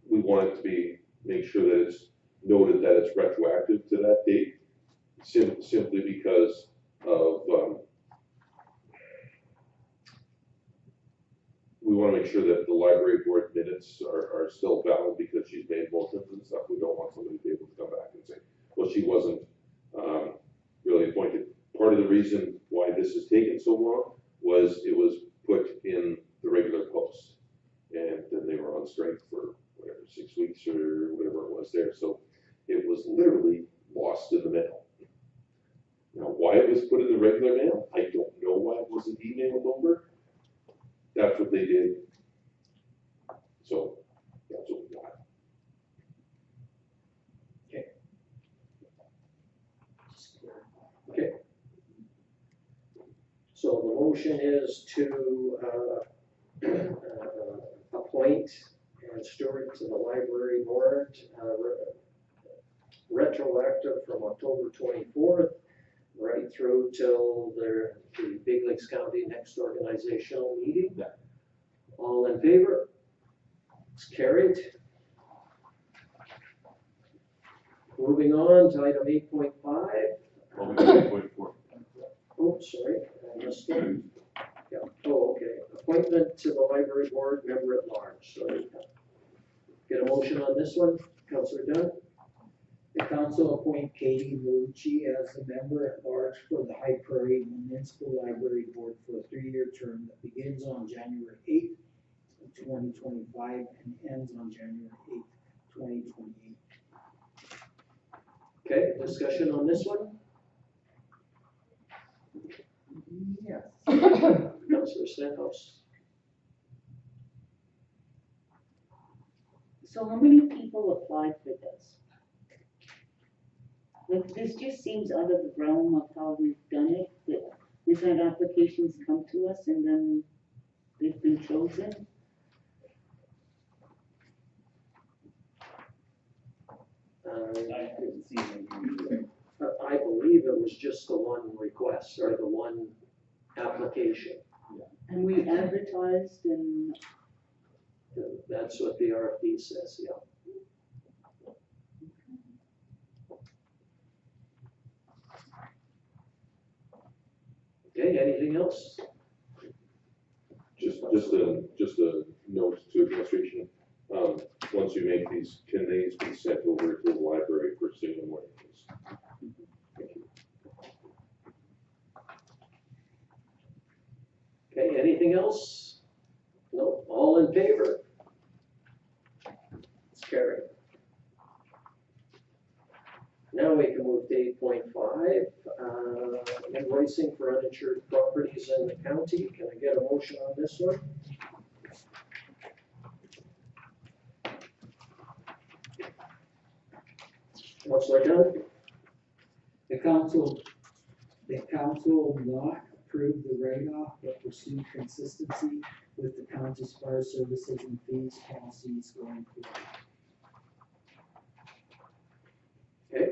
we want it to make sure that it's noted that it's retroactive to that date, simply because of, wanna make sure that the library board minutes are still valid because she's made motions and stuff. We don't want somebody to be able to come back and say, well, she wasn't, really appointed. Part of the reason why this has taken so long was it was put in the regular post. And then they were on strike for whatever, 6 weeks or whatever it was there. So it was literally lost in the mail. Now, why it was put in the regular mail, I don't know why it wasn't emailed over. That's what they did. So that's what we got. Okay. So the motion is to appoint Ann Stewart to the library board, retroactive from October 24th, right through till the Big Lakes County next organizational meeting. Yeah. All in favor? It's carried. Moving on to item 8.5. Oh, sorry, I missed one. Yeah, oh, okay. Appointment to the library board member at large, sorry. Get a motion on this one, Councillor Dunn? The council appoint Katie Lucci as a member at large for the High Prairie Municipal Library Board for a 3-year term that begins on January 8th, 2025 and ends on January 8th, 2028. Okay, discussion on this one? Yes. Councillor Stenhouse? So how many people applied for this? Like, this just seems out of the realm of how we've done it, that we've had applications come to us and then they've been chosen. I couldn't see them. I believe it was just the one request or the one application. And we advertised and, That's what the RFP says, yeah. Okay, anything else? Just a note to administration, once you make these, can these be sent over to the library for seeing what it is? Thank you. Okay, anything else? No, all in favor? It's carried. Now we can move to 8.5, invoicing for uninsured properties in the county. Can I get a motion on this one? Councillor Dunn? The council will not approve the write-off but pursue consistency with the county's fire services and fees policies going forward. Okay.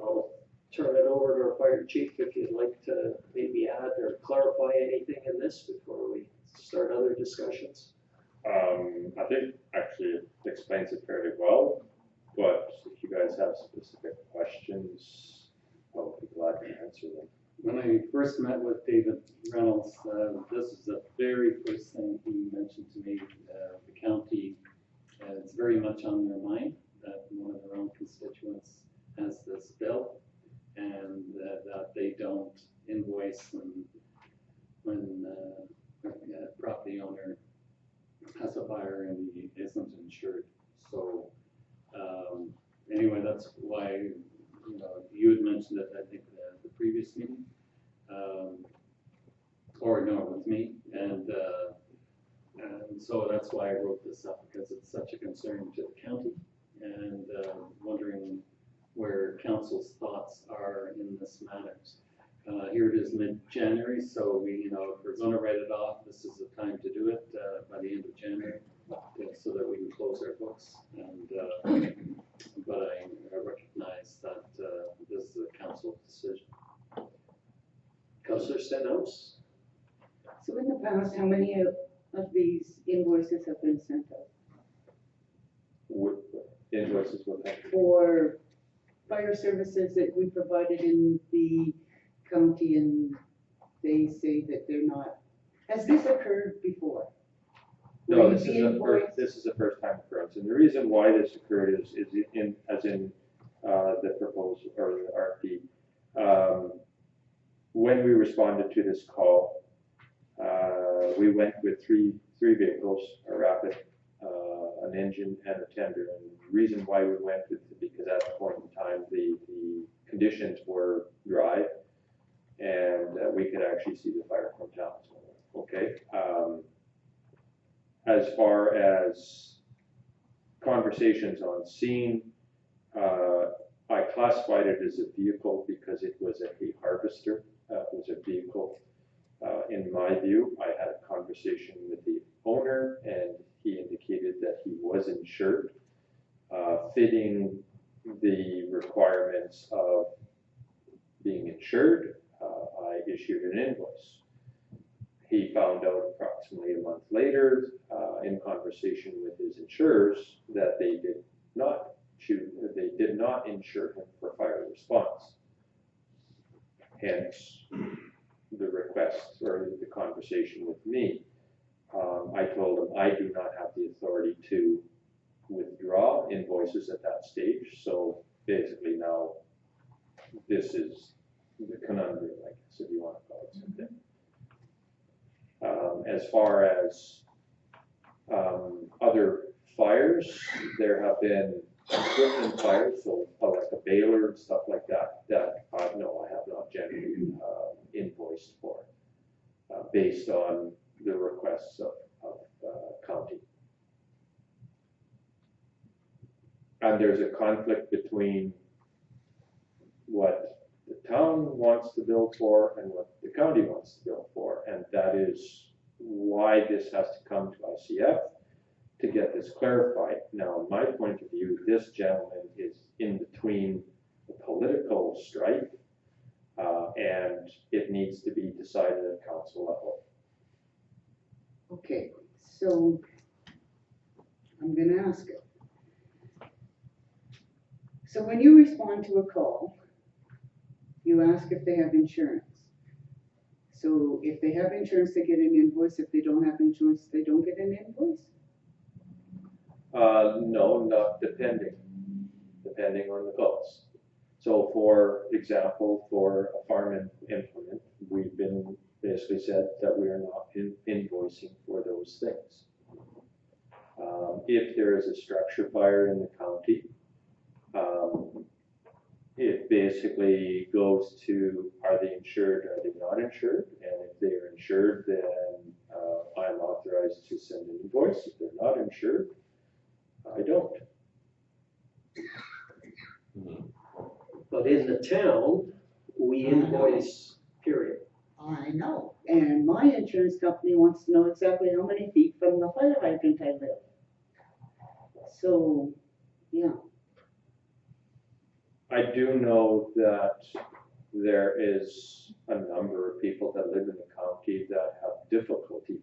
I'll turn it over to our fire chief if you'd like to maybe add or clarify anything in this before we start other discussions. I think actually it explains it fairly well, but if you guys have specific questions, I'll be glad to answer them. When I first met with David Reynolds, this is the very first thing he mentioned to me. The county, it's very much on their mind that one of their own constituents has this bill, and that they don't invoice when a property owner has a fire and he isn't insured. So anyway, that's why, you had mentioned it, I think, the previous meeting, or no, with me, and so that's why I wrote this up, because it's such a concern to the county, and wondering where council's thoughts are in this matter. Here it is mid-January, so we, if we're gonna write it off, this is the time to do it, by the end of January, so that we can close our books. And, but I recognize that, this is a council decision. Councillor Stenhouse? so in the past, how many of these invoices have been sent out? With invoices with that. For fire services that we provided in the county and they say that they're not, has this occurred before? No, Will this you is be a first, invoiced? this is a first time occurrence, and the reason why this occurred is the proposal, or the RFP. When we responded to this call, we went with three vehicles, a Rapid, an engine, and a tender. And the reason why we went with it, because at that point in time, the conditions were dry, and we could actually see the fire from town. So, okay. As far as conversations on scene, I classified it as a vehicle because it was a hay harvester. It was a vehicle. In my view, I had a conversation with the owner, and he indicated that he was insured, fitting the requirements of being insured. I issued an invoice. He found out approximately a month later, in conversation with his insurers, that they did not insure him for fire response. Hence, the request or the conversation with me. I told him I do not have the authority to withdraw invoices at that stage. So basically now, this is the conundrum, I guess, if you want to call it something. As far as other fires, there have been equipment fires, so like a baler and stuff like that, no, I have not generally invoiced for, based on the requests of county. And there's a conflict between what the town wants to bill for and what the county wants to bill for, and that is why this has to come to ICF to get this clarified. Now, in my point of view, this gentleman is in between the political strife, and it needs to be decided at council level. Okay, so I'm gonna ask it. So when you respond to a call, you ask if they have insurance. So if they have insurance, they get an invoice. If they don't have insurance, they don't get an invoice? No, not depending on the calls. So for example, for a farm implement, we've been basically said that we are not invoicing for those things. If there is a structure fire in the county, it basically goes to, are they insured, are they not insured? And if they are insured, then I'm authorized to send an invoice. If they're not insured, I don't. But in the town, we invoice, period. I know. And my insurance company wants to know exactly how many feet from the fire hydrant I live. So, yeah. I do know that there is a number of people that live in the county that have difficulty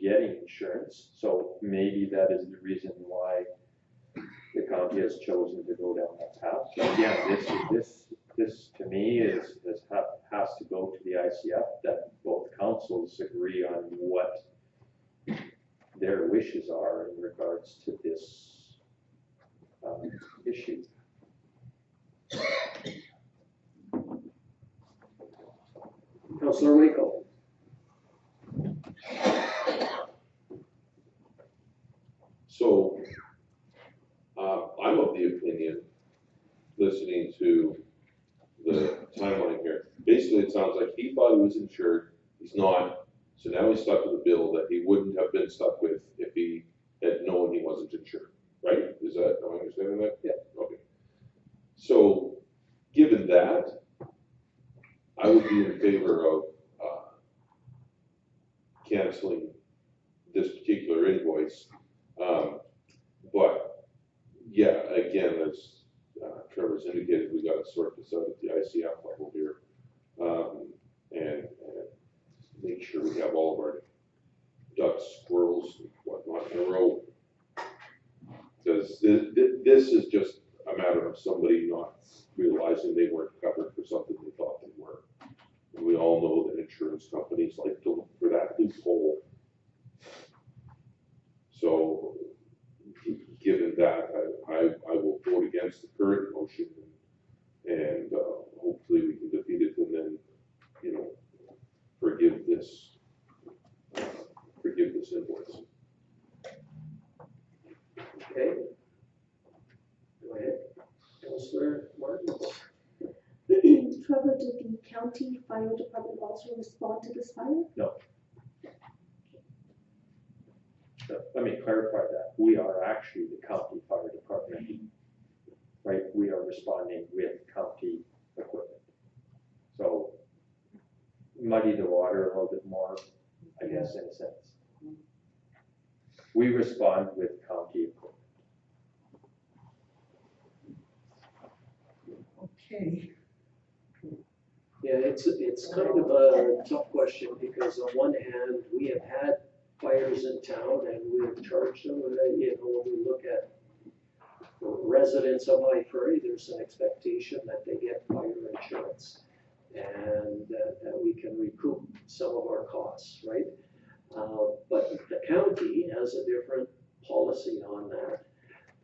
getting insurance. So maybe that is the reason why the county has chosen to go down that path. But again, this to me has to go to the ICF, that both councils agree on what their wishes are in regards to this issue. Councillor Waco. So, I'm of the opinion, listening to the timeline here, basically it sounds like he thought he was insured, he's not, so now he's stuck with a bill that he wouldn't have been stuck with if he had known he wasn't insured, right? Is that, am I understanding that? Yeah. Okay. So, given that, I would be in favor of canceling this particular invoice. But yeah, again, as Trevor's indicated, we got to sort this out at the ICF level here, and make sure we have all of our ducks, squirrels, and whatnot in a row. Because this is just a matter of somebody not realizing they weren't covered for something they thought they were. we all know that insurance companies like to look for that loophole. So, given that, I will vote against the current motion, and hopefully we can defeat it and then, forgive this invoice. Okay. Go ahead, Councillor Martins. Trevor, did the county fire department also respond to this fire? No. So, let me clarify that. We are actually the county fire department, right? We are responding with county equipment. So muddy the water a little bit more, I guess, in a sense. We respond with county equipment. Okay. Yeah, it's kind of a tough question because on one hand, we have had fires in town and we have charged them, when we look at residents of High Prairie, there's an expectation that they get fire insurance and that we can recoup some of our costs, right? But the county has a different policy on that.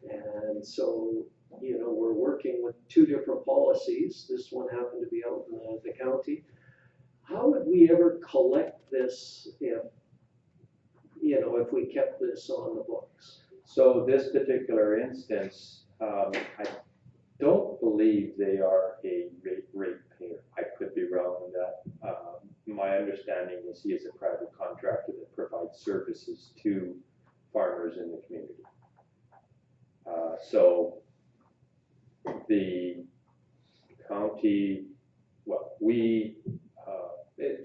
And so, we're working with two different policies. This one happened to be out in the county. How would we ever collect this if we kept this on the books? So this particular instance, I don't believe they are a ratepayer. I could be wrong on that. My understanding is he is a private contractor that provides services to farmers in the community. So the county,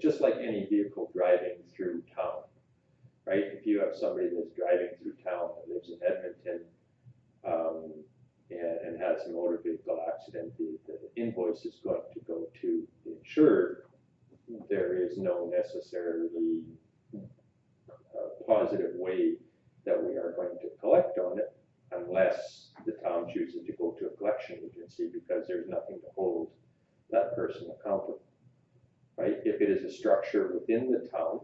just like any vehicle driving through town, right? If you have somebody that's driving through town that lives in Edmonton and has a motor vehicle accident, the invoice is going to go to the insured. There is no necessarily positive way that we are going to collect on it unless the town chooses to go to a collection agency because there's nothing to hold that person accountable, right? If it is a structure within the town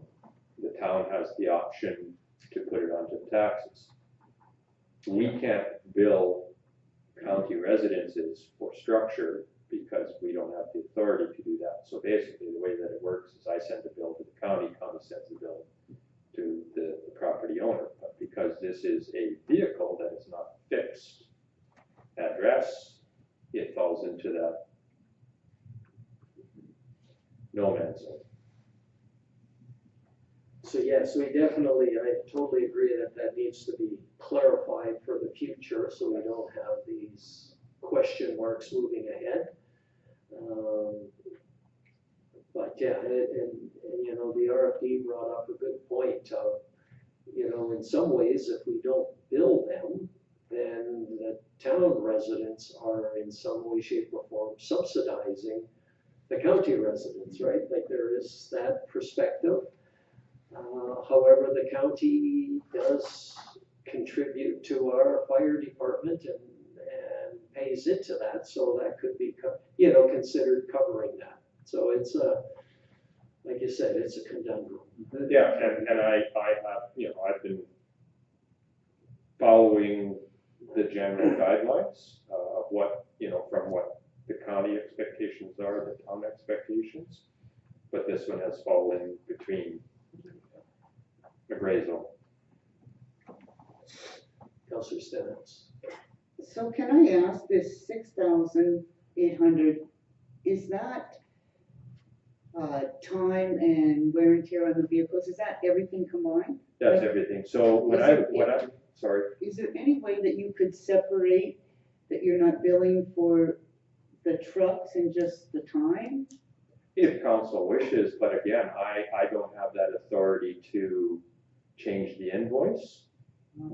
has the option to put it onto the taxes. We can't bill county residences for structure because we don't have the authority to do that. So basically the way that it works is I send a bill to the county sends a bill to the property owner. But because this is a vehicle that is not fixed address, it falls into that no man's zone. So yes, I totally agree that needs to be clarified for the future so we don't have these question marks moving ahead. But yeah, and the RFD brought up a good point of, in some ways, if we don't bill them, then the town residents are in some way, shape, or form subsidizing the county residents, right? Like there is that perspective. However, the county does contribute to our fire department and pays into that, so that could be, considered covering that. So it's like you said, it's a conundrum. Yeah, and I have, I've been following the general guidelines of what, from what the county expectations are, the town expectations, but this one has fallen between a gray zone. Councillor Stenhouse. So can I ask, this 6,800, is that time and wear and tear on the vehicles? Is that everything combined? That's everything. So sorry. Is there any way that you could separate that you're not billing for the trucks and just the time? If council wishes, but again, I don't have that authority to change the invoice.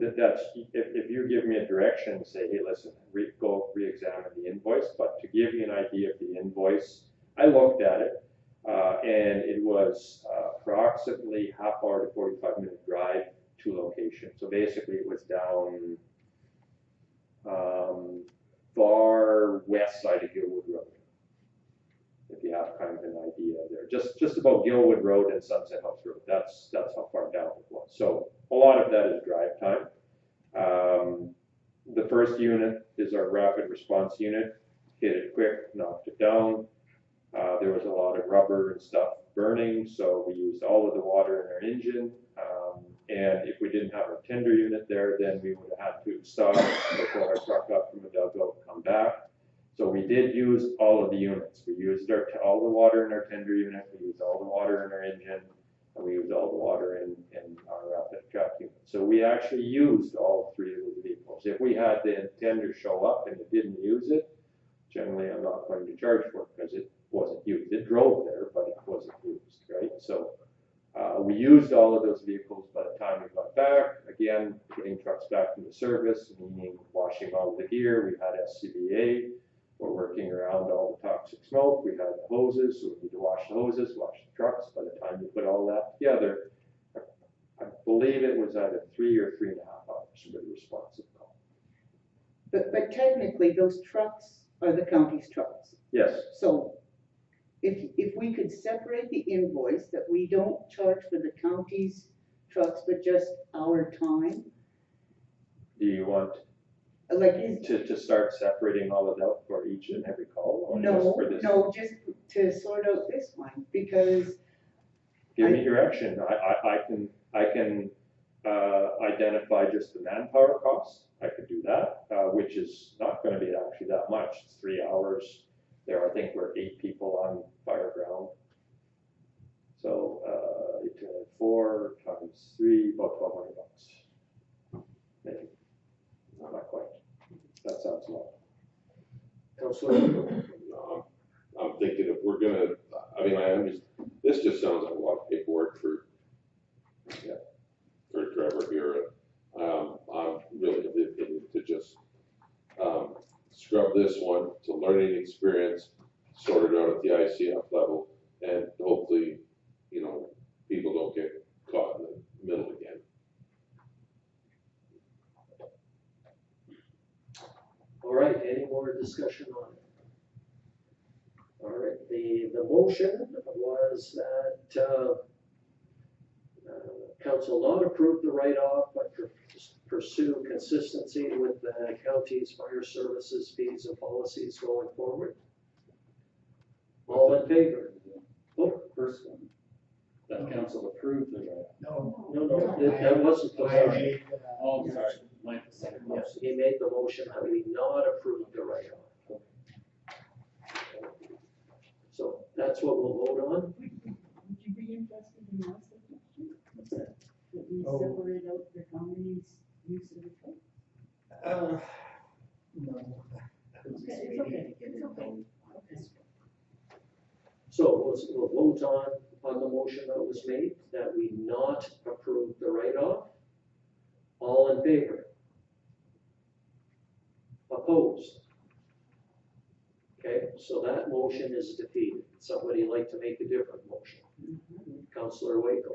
That's if you give me a direction and say, hey, listen, go re-examine the invoice. But to give you an idea of the invoice, I looked at it and it was approximately half hour to 45-minute drive to location. So basically, it was down far west side of Gilwood Road. if you have kind of an idea there. Just about Gilwood Road and Sunset House Road, that's how far down it was. So a lot of that is drive time. The first unit is our rapid response unit, hit it quick, knocked it down. There was a lot of rubber and stuff burning, so we used all of the water in our engine. And if we didn't have our tender unit there, then we would have had to stop, pull our truck up from the dugout, come back. So we did use all of the units. We used all the water in our tender unit, we used all the water in our engine, and we used all the water in our rapid track unit. So we actually used all three of those vehicles. If we had the tender show up and it didn't use it, generally I'm not going to charge for it because it wasn't used. It drove there, but it wasn't used, right? So we used all of those vehicles by the time we got back. Again, putting trucks back into service, meaning washing all the gear. We had SCBA. We're working around all the toxic smoke. We had the hoses, so we need to wash the hoses, wash the trucks. By the time you put all that together, I believe it was either 3 or 3.5 hours for the responsive call. But technically, those trucks are the county's trucks. Yes. So if we could separate the invoice that we don't charge for the county's trucks, but just our time, Do you want like to start separating all of that for each and every call? Or just for this? No, just to sort out this one, because Give me direction. I can identify just the manpower costs. I could do that, which is not going to be actually that much. It's 3 hours. There, I think we're 8 people on fire ground. So 4 times 3, about $1,200. Maybe. Not quite. That sounds low. Councilor, I'm thinking if we're gonna, I mean, I understand, this just sounds like a lot of paperwork for Trevor here. I'm really of the opinion to just, scrub this one to learning experience, sort it out at the ICF level, and hopefully, people don't get caught in the middle again. all right, any more discussion on it? All right, the motion was that council not approve the write-off, but pursue consistency with the county's fire services fees and policies going forward. All in favor? Oh, First one, that council approved the write-off. no, that wasn't the I motion. made, Oh, sorry, Mike, the second Yes, motion. he made the motion that we not approve the write-off. So that's what we'll vote on. would you be interested in asking a question? That we Oh. separate out the county's use of the truck? no. Okay, it's okay, it's okay. So we'll vote on the motion that was made, that we not approve the write-off. All in favor? Opposed? Okay, so that motion is defeated. Somebody like to make a different motion? Councillor Waco.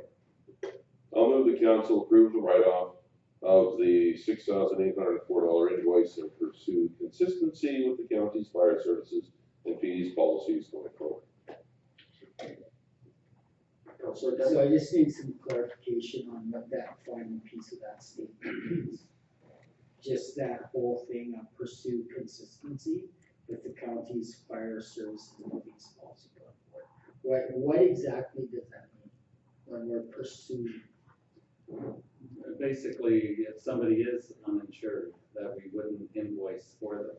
I'll move the council approve the write-off of the $6,804 invoice and pursue consistency with the county's fire services and fees policies going forward. Councillor So Dunn. I just need some clarification on what that final piece of that statement is. Just that whole thing of pursue consistency with the county's fire services and police policy going forward. What exactly does that mean when we're pursuing? Basically, if somebody is uninsured, that we wouldn't invoice for them.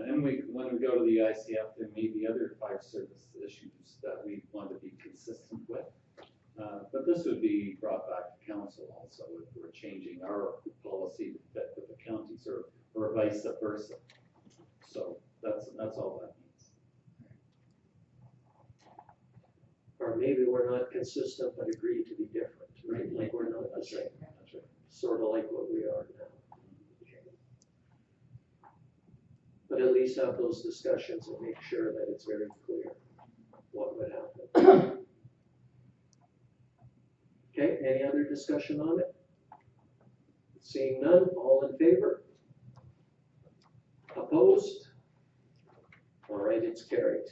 And when we go to the ICF, there may be other fire service issues that we want to be consistent with. But this would be brought back to council also if we're changing our policy to fit with the counties or vice versa. So that's all that means. Or maybe we're not consistent but agree to be different, right? Like we're not the same. That's right. Sort of like what we are now. But at least have those discussions and make sure that it's very clear what would happen. Okay, any other discussion on it? Seeing none, all in favor? Opposed? All right, it's carried.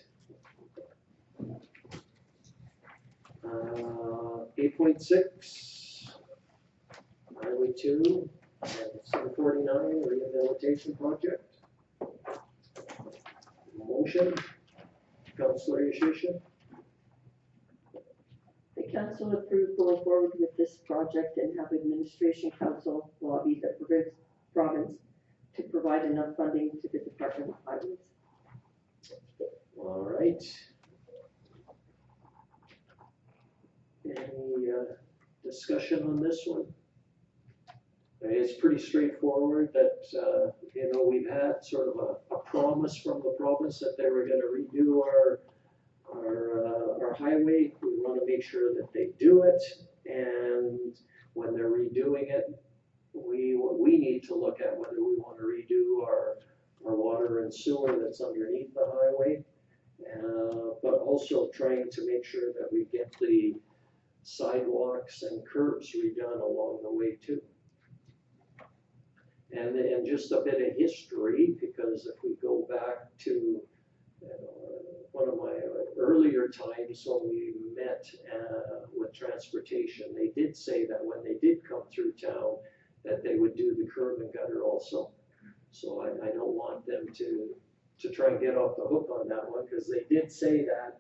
8.6, Highway 2, and 749 rehabilitation project. Motion, Councillor Yashishin. The council approved going forward with this project and have administration council lobby the province to provide enough funding to the Department of Highways. All right. Any discussion on this one? It's pretty straightforward that, we've had sort of a promise from the province that they were gonna redo our highway. We wanna make sure that they do it, and when they're redoing it, we need to look at whether we wanna redo our water and sewer that's underneath the highway. But also trying to make sure that we get the sidewalks and curbs redone along the way too. And just a bit of history, because if we go back to one of my earlier times when we met with transportation, they did say that when they did come through town, that they would do the curb and gutter also. So I don't want them to try and get off the hook on that one, because they did say that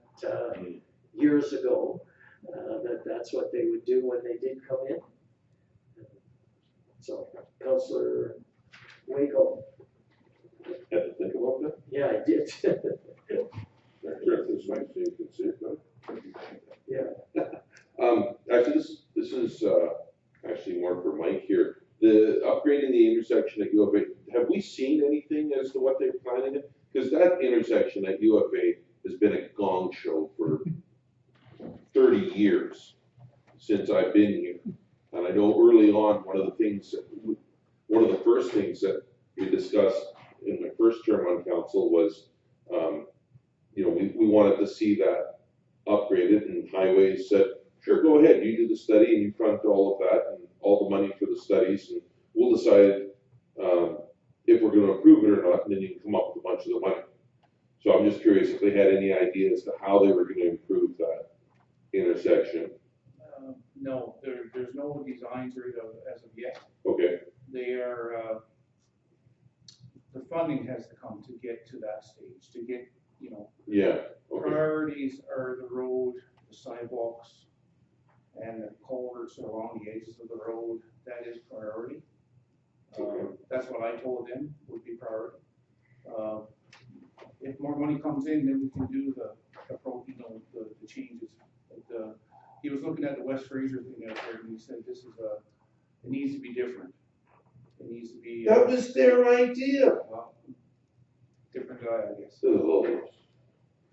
years ago, that's what they would do when they did come in. So, Councillor Wakel. Had to think about that? Yeah, I did. Turn this way so you can see it, no? Yeah. Actually, this is, actually more for Mike here. The upgrading the intersection at UFA, have we seen anything as to what they're planning? Because that intersection at UFA has been a gong show for 30 years since I've been here. And I know early on, one of the first things that we discussed in my first term on council was, we wanted to see that upgraded, and Highways said, sure, go ahead, you do the study and you front all of that and all the money for the studies, and we'll decide if we're gonna approve it or not, and then you can come up with a bunch of the money. So I'm just curious if they had any idea as to how they were gonna improve that intersection. No, there's no designs or as of yet. Okay, They are, the funding has to come to get to that stage, to get, yeah, okay, priorities are the road, the sidewalks, and the culverts along the edges of the road. That is priority. That's what I told them would be priority. If more money comes in, then we can do the changes. But, he was looking at the West Fraser thing out there, and he said, it needs to be different. It needs to be. that was their idea. Well, different guy, I guess. A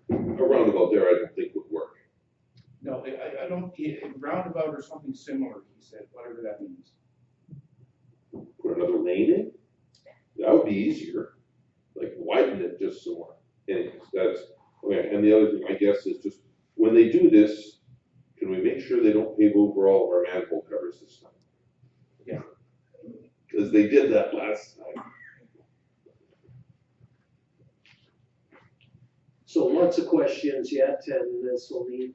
roundabout there, I don't think would work. No, I don't, roundabout or something similar, he said, whatever that means. Put another lane in? That would be easier. Like widen it just some more. Anyways, that's, okay, and the other thing, I guess, is just, when they do this, can we make sure they don't pave over all of our manhole covers this time? Yeah. Because they did that last time. So lots of questions yet, and this will need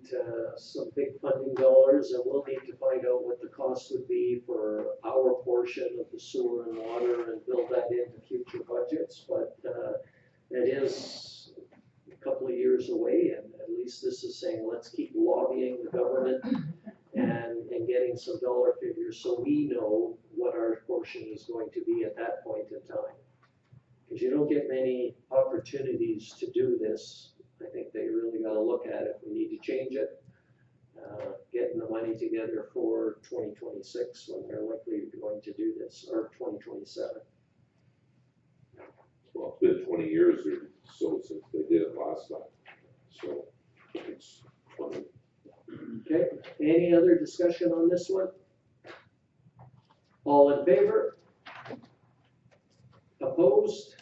some big funding dollars, and we'll need to find out what the cost would be for our portion of the sewer and water and build that into future budgets. But it is a couple of years away, and at least this is saying, let's keep lobbying the government and getting some dollar figures so we know what our portion is going to be at that point in time. Because you don't get many opportunities to do this. I think they really got to look at it. We need to change it. Getting the money together for 2026 when they're likely going to do this, or 2027. Well, it's been 20 years or so since they did it last time. So it's funny. Okay, any other discussion on this one? All in favor? Opposed?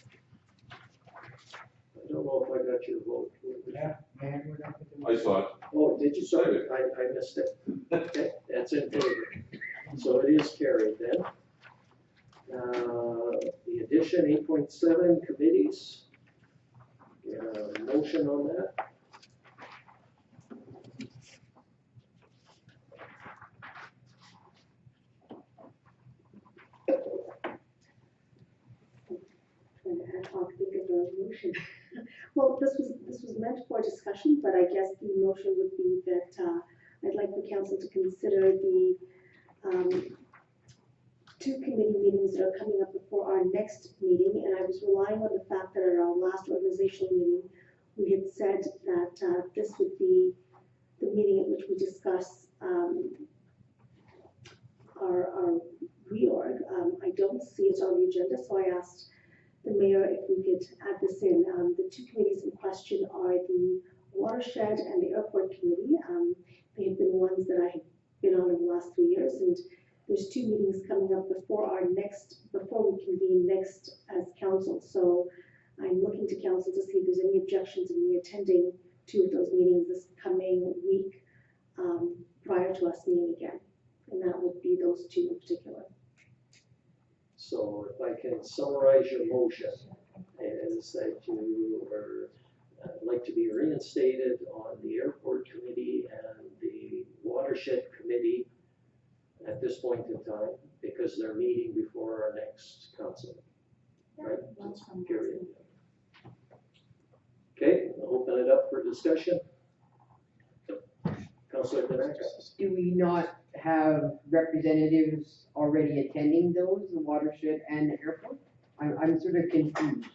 I don't know if I got your vote. Yeah, man, we're not gonna do I saw it. Oh, did you? Sorry, I missed it. Okay, that's in favor. So it is carried then. The addition, 8.7, committees. Motion on that. talk, think of a motion. Well, this was meant for discussion, but I guess the motion would be that, I'd like the council to consider the, 2 committee meetings that are coming up before our next meeting, and I was relying on the fact that at our last organizational meeting, we had said that, this would be the meeting at which we discuss, our reorg. I don't see it on the agenda, so I asked the mayor if we could add this in. The 2 committees in question are the watershed and the airport committee. They have been ones that I have been on in the last 3 years, and there's 2 meetings coming up before we convene next as council. So I'm looking to council to see if there's any objections in me attending 2 of those meetings this coming week, prior to us meeting again. And that would be those 2 in particular. So if I can summarize your motion, is that you are, like to be reinstated on the airport committee and the watershed committee at this point in time, because they're meeting before our next council, right? Period. Okay, I'll open it up for discussion. Councilor Banaka. Do we not have representatives already attending those, the watershed and the airport? I'm sort of confused.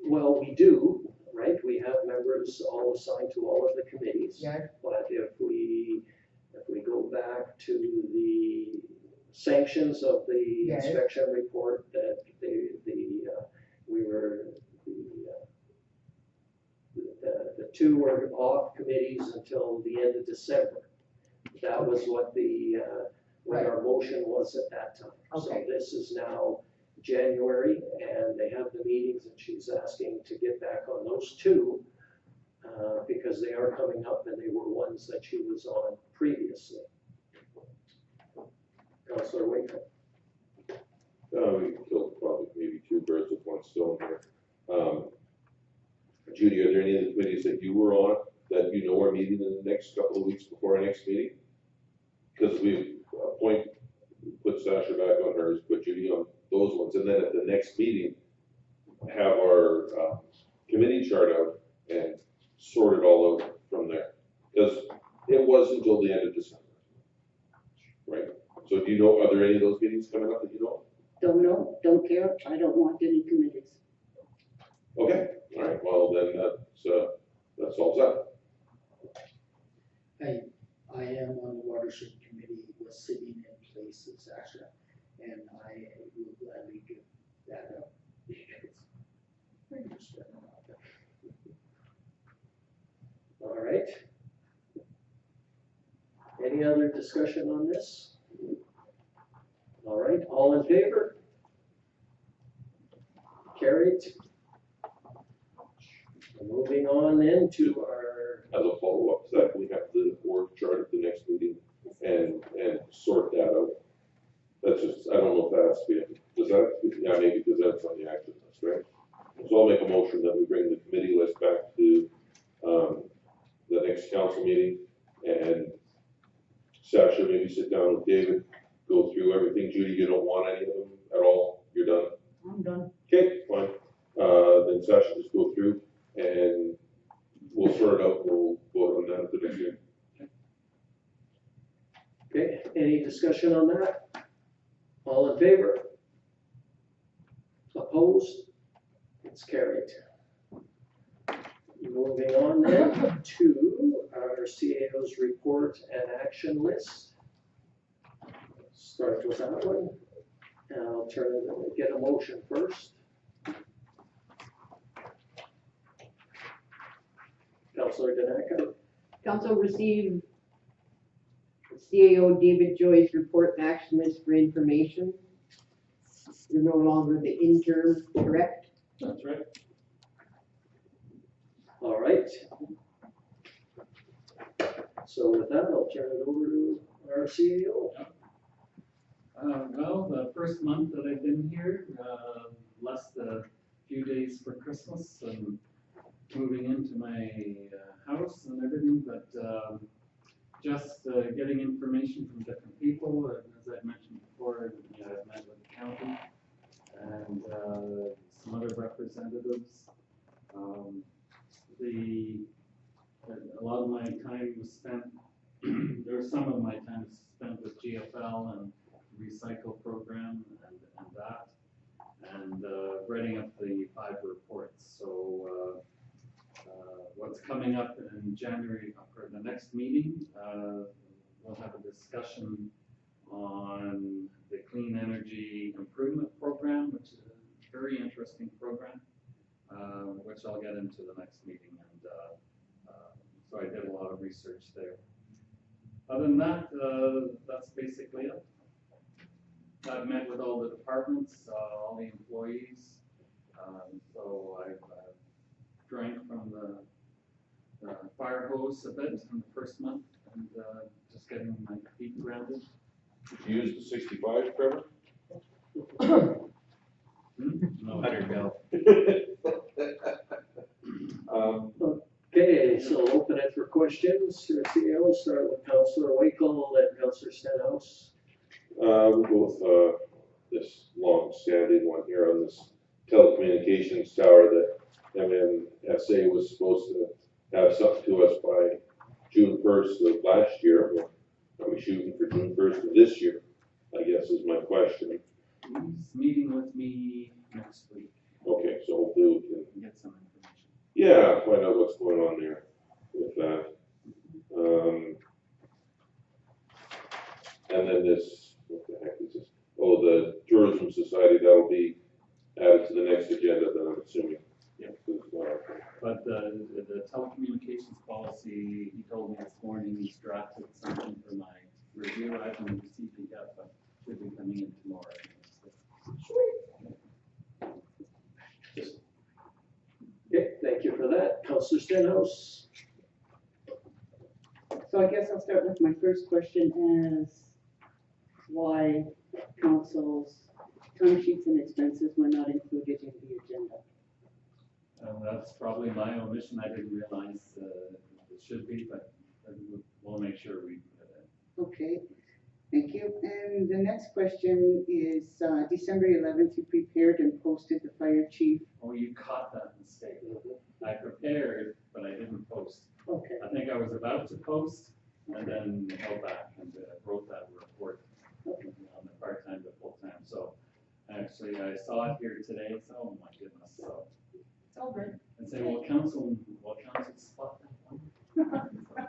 Well, we do, right? We have members all assigned to all of the committees. Yeah. But if we go back to the sanctions of the Yes. inspection report, that the 2 were off committees until the end of December. That was what what our motion was at that time. So Okay. this is now January, and they have the meetings, and she's asking to get back on those 2, because they are coming up, and they were ones that she was on previously. Councilor Wakefield. We killed probably maybe 2 birds with 1 stone here. Judy, are there any of the committees that you were on that you know are meeting in the next couple of weeks before our next meeting? Because we put Sasha back on hers, put Judy on those ones, and then at the next meeting, have our committee chart out and sort it all out from there. Because it was until the end of December, right? So do you know, are there any of those meetings coming up that you know? Don't know, don't care, I don't want any committees. Okay, all right, well, then that solves that. I am on the watershed committee, was sitting in place of Sasha, and I will gladly give that up because I'm just running out. All right. Any other discussion on this? All right, all in favor? Carried. Moving on then to our, As a follow-up to that, we have the org chart at the next meeting and sort that out. That's just, I don't know if that has to be, does that, yeah, maybe because that's on the action list, right? So I'll make a motion that we bring the committee list back to, the next council meeting, and Sasha, maybe sit down with David, go through everything. Judy, you don't want any of them at all? You're done? I'm done. Okay, fine. Then Sasha, just go through and we'll sort it out, we'll vote on that at the next meeting. okay, any discussion on that? All in favor? Opposed? It's carried. Moving on then to our CAO's report and action list. Start with that one. And I'll get a motion first. Councilor Danaka. Council received CAO David Joy's report and action list for information. You're no longer the interim, correct? That's right. All right. So with that, I'll turn it over to our CAO. Well, the first month that I've been here, less than a few days for Christmas and moving into my house and everything, but just getting information from different people, and as I mentioned before, I've met with the county, and of my time was spent, some of my time was spent with GFL and recycle program and that, and writing up the 5 reports. So what's coming up in January for the next meeting, we'll have a discussion on the Clean Energy Improvement Program, which is a very interesting program, which I'll get into the next meeting. And so I did a lot of research there. Other than that, that's basically it. I've met with all the departments, all the employees. So I've drank from the fire hose a bit in the first month, and just getting my feet grounded. Did you use the 65, Trevor? No, better go. Okay, so I'll open it for questions. We'll start with Councillor Wakel, then Councillor Stenhouse. We'll go with this long-standing one here on this telecommunications tower that MMSA was supposed to have something to us by June 1st of last year. Are we shooting for June 1st of this year, I guess is my question. He's meeting with me next week. Okay, so hopefully we can Get some information. Yeah, find out what's going on there with that. And then this, what the heck is this? Oh, the Tourism Society, that'll be added to the next agenda then, I'm assuming. Yeah. But the telecommunications policy, he told me this morning, he's drafted something for my review. I haven't received it yet, but should be coming in tomorrow. Okay, thank you for that. Councillor Stenhouse. So I guess I'll start with my first question as why council's time sheets and expenses were not included in the agenda. That's probably my omission. I didn't realize it should be, but we'll make sure we do that. Okay, thank you. And the next question is, December 11th, you prepared and posted the fire chief. Oh, you caught that mistake. I prepared, but I didn't post. Okay. I think I was about to post and then held back and wrote that report on the part-time to full-time. So actually, I saw it here today. So, oh my goodness. So It's all good. and say, will council spot that one?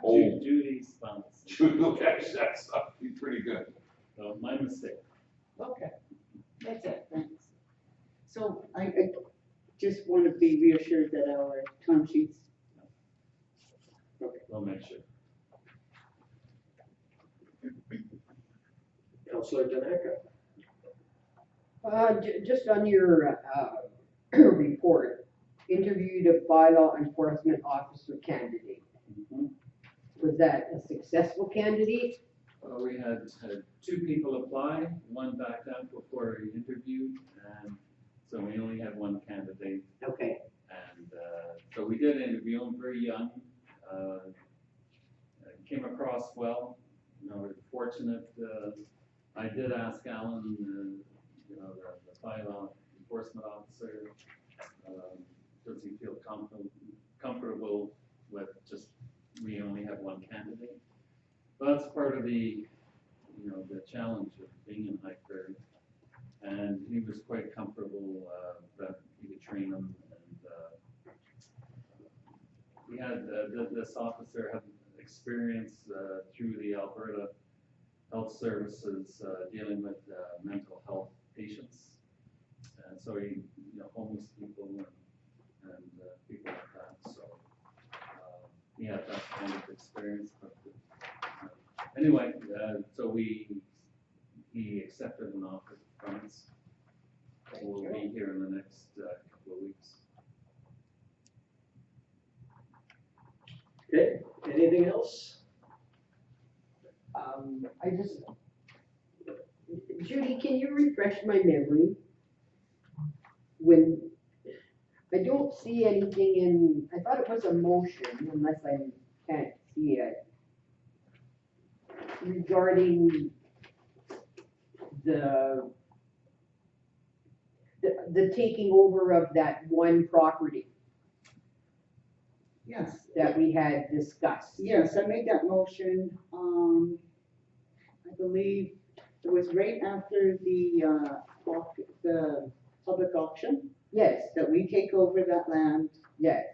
Oh. Judy spots. That's be pretty good. So my mistake. Okay, that's it, thanks. So I just want to be reassured that our time sheets. Okay. We'll make sure. Councillor Danaka. Just on your report, interviewed a bylaw enforcement officer candidate. Was that a successful candidate? We had 2 people apply, one backed out before he interviewed, and so we only had 1 candidate. Okay. And so we did interview him, very young, came across well. You know, we're fortunate. I did ask Alan, you know, the bylaw enforcement officer, does he feel comfortable with just, we only have 1 candidate? But that's part of the, you know, the challenge of being in High Prairie. And he was quite comfortable that he could train them. And we had, this officer had experience through the Alberta Health Services dealing with mental health patients. And so he, you know, homeless people and people like that. So he had that kind of experience. But, anyway, so he accepted an offer from us. We'll be here in the next couple of weeks. Okay, anything else? Judy, can you refresh my memory? When, I don't see anything in, I thought it was a motion, unless I can't see it, regarding the taking over of that one property. Yes, that we had discussed. yes, I made that motion, I believe it was right after the public auction, Yes, that we take over that land. yes.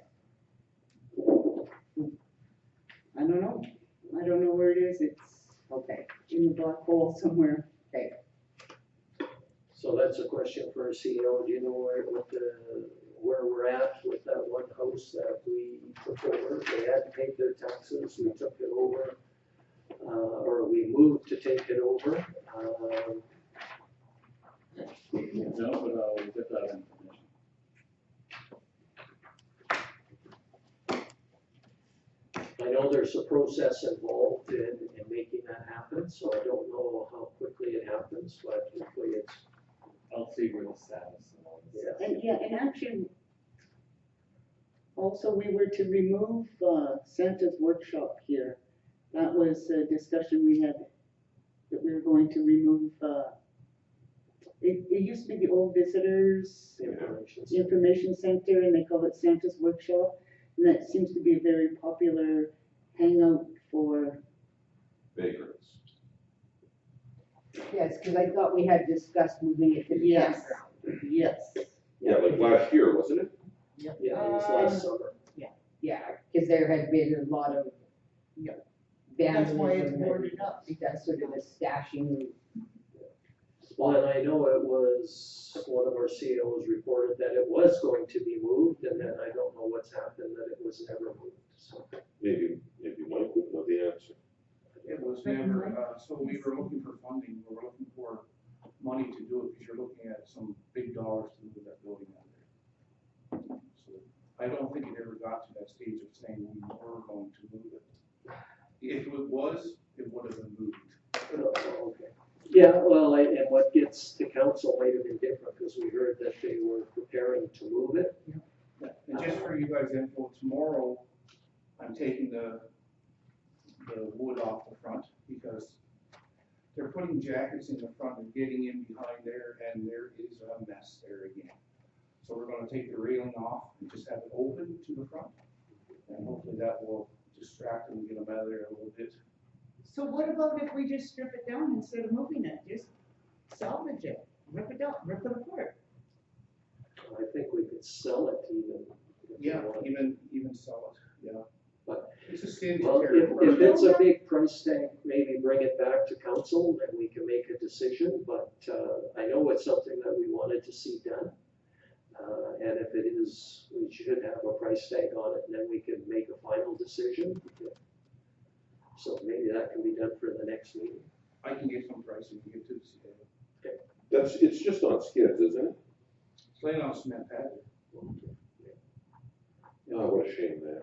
I don't know where it is, it's Okay. in the black hole somewhere. So that's a question for our CEO. Do you know where we're at with that one house that we took over? They hadn't paid their taxes, we took it over, or we moved to take it over. No, but I'll get that information. I know there's a process involved in making that happen, so I don't know how quickly it happens, but hopefully it's, I'll see where the status and all this. yeah. And actually, also, we were to remove Santa's workshop here. That was a discussion we had, that we were going to remove, it used to be the old visitors information center, and they call it Santa's workshop. And that seems to be a very popular hangout for, Vagrants. Yes, because I thought we had discussed moving it to the Yes. campground. yes. Yeah, like last year, wasn't it? Yeah, it was last summer. Yeah, because there had been a lot of That's why it's vandalism boarded up. That's sort of the stashing. Well, and I know it was, one of our CEOs reported that it was going to be moved, and then I don't know what's happened, that it was never moved, so. Maybe Mike would know the answer. It was never, so we were looking for funding, we were looking for money to do it, because you're looking at some big dollars to move that building out there. So I don't think it ever got to that stage of saying we were going to move it. If it was, it would have been moved. Oh, okay. Yeah, well, and what gets to council might have been different, because we heard that they were preparing to move it. And just for you guys' info, tomorrow, I'm taking the wood off the front, because they're putting jackets in the front and getting in behind there, and there is a mess there again. So we're gonna take the railing off and just have it open to the front, and hopefully that will distract them and get them out of there a little bit. So what about if we just strip it down instead of moving it, just salvage it, rip it down, rip it apart? I think we could sell it even. if we Yeah, wanted. even sell it, yeah. But, It's a skin to well, tear if apart. it's a big price tag, maybe bring it back to council, then we can make a decision, but, I know it's something that we wanted to see done. And if it is, we should have a price tag on it, and then we can make a final decision. So maybe that can be done for the next meeting. I can get some pricing to get to the scale. It's just on skids, isn't it? It's laying on a cement pad. Oh, what a shame, man.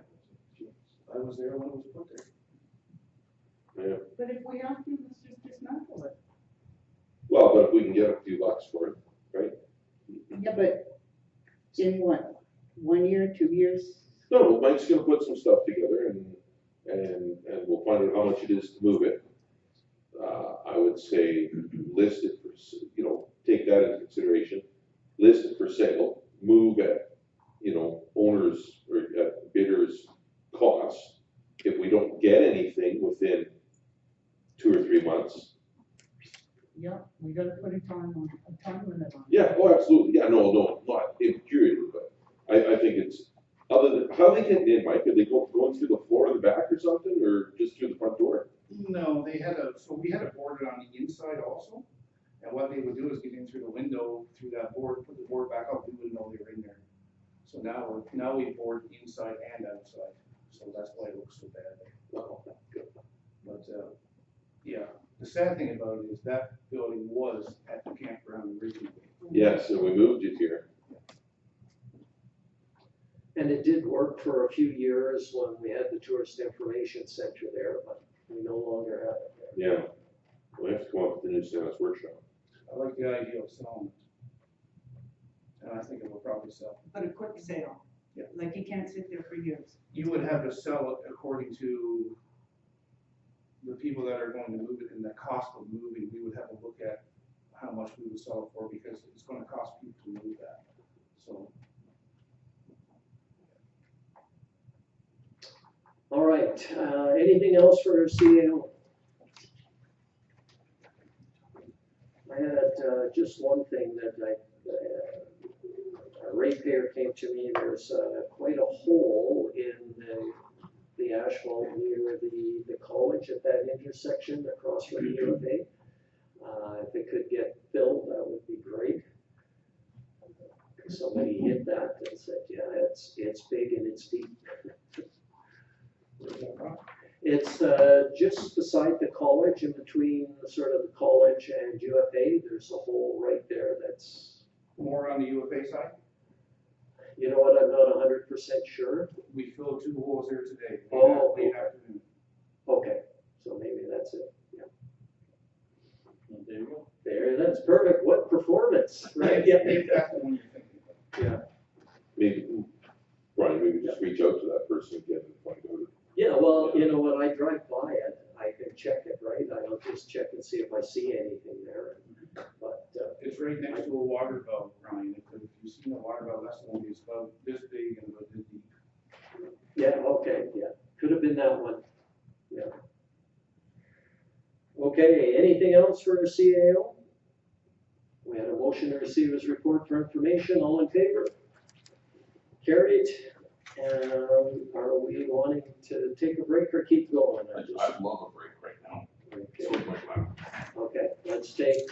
I was there when it was put there. Yeah. But if we have to, let's just dismantle it. Well, but if we can get a few bucks for it, right? Yeah, but in what, 1 year, 2 years? No, Mike's gonna put some stuff together and we'll find out how much it is to move it. I would say list it for, take that into consideration, list it for sale, move at, owners or at bidders' cost. If we don't get anything within 2 or 3 months. Yeah, we gotta put a time limit on it. Yeah, oh, absolutely, yeah, no, not infuriating, but I think it's, other than, how are they getting in, Mike? Are they going through the floor in the back or something, or just through the front door? No, so we had it boarded on the inside also. And what they would do is get in through the window, through that board, put the board back up, we wouldn't know they were in there. So now we board inside and outside, so that's why it looks so bad there. Oh, good. But, yeah, the sad thing about it is that building was at the campground originally. Yes, and we moved it here. And it did work for a few years when we had the tourist information center there, but we no longer have it there. Yeah, we have to come up with the new Santa's workshop. I like the idea of selling it. And I think it will probably sell. But a quick sale. Yeah. Like you can't sit there for years. You would have to sell it according to the people that are going to move it and the cost of moving. We would have to look at how much we would sell it for, because it's gonna cost people to move that, so. All right, anything else for our CAO? I had just one thing that a ratepayer came to me, there's quite a hole in the asphalt near the college at that intersection across from the UFA. If it could get filled, that would be great. Somebody hit that and said, yeah, it's big and it's deep. It's just beside the college, in between sort of the college and UFA, there's a hole right there that's, More on the UFA side, you know what, I'm not 100% sure. we filled 2 holes there today. Oh, Late okay. afternoon. Okay, so maybe that's it, yeah. Well, there you go. There, that's perfect, what performance, right? Yeah. Maybe that's the one you're thinking of. Maybe, Brian, maybe just reach out to that person again and find out. Yeah, well, you know, when I drive by it, I can check it, right? I'll just check and see if I see anything there, but, It's right next to a water valve, Brian. If you've seen a water valve, that's the one that's about this big and about this deep. yeah, okay, yeah, could have been that one, yeah. Okay, anything else for our CAO? We had a motion to receive his report for information, all in favor? Carried. Are we wanting to take a break or keep going? I'd love a break right now. Okay. So much fun. Okay, let's take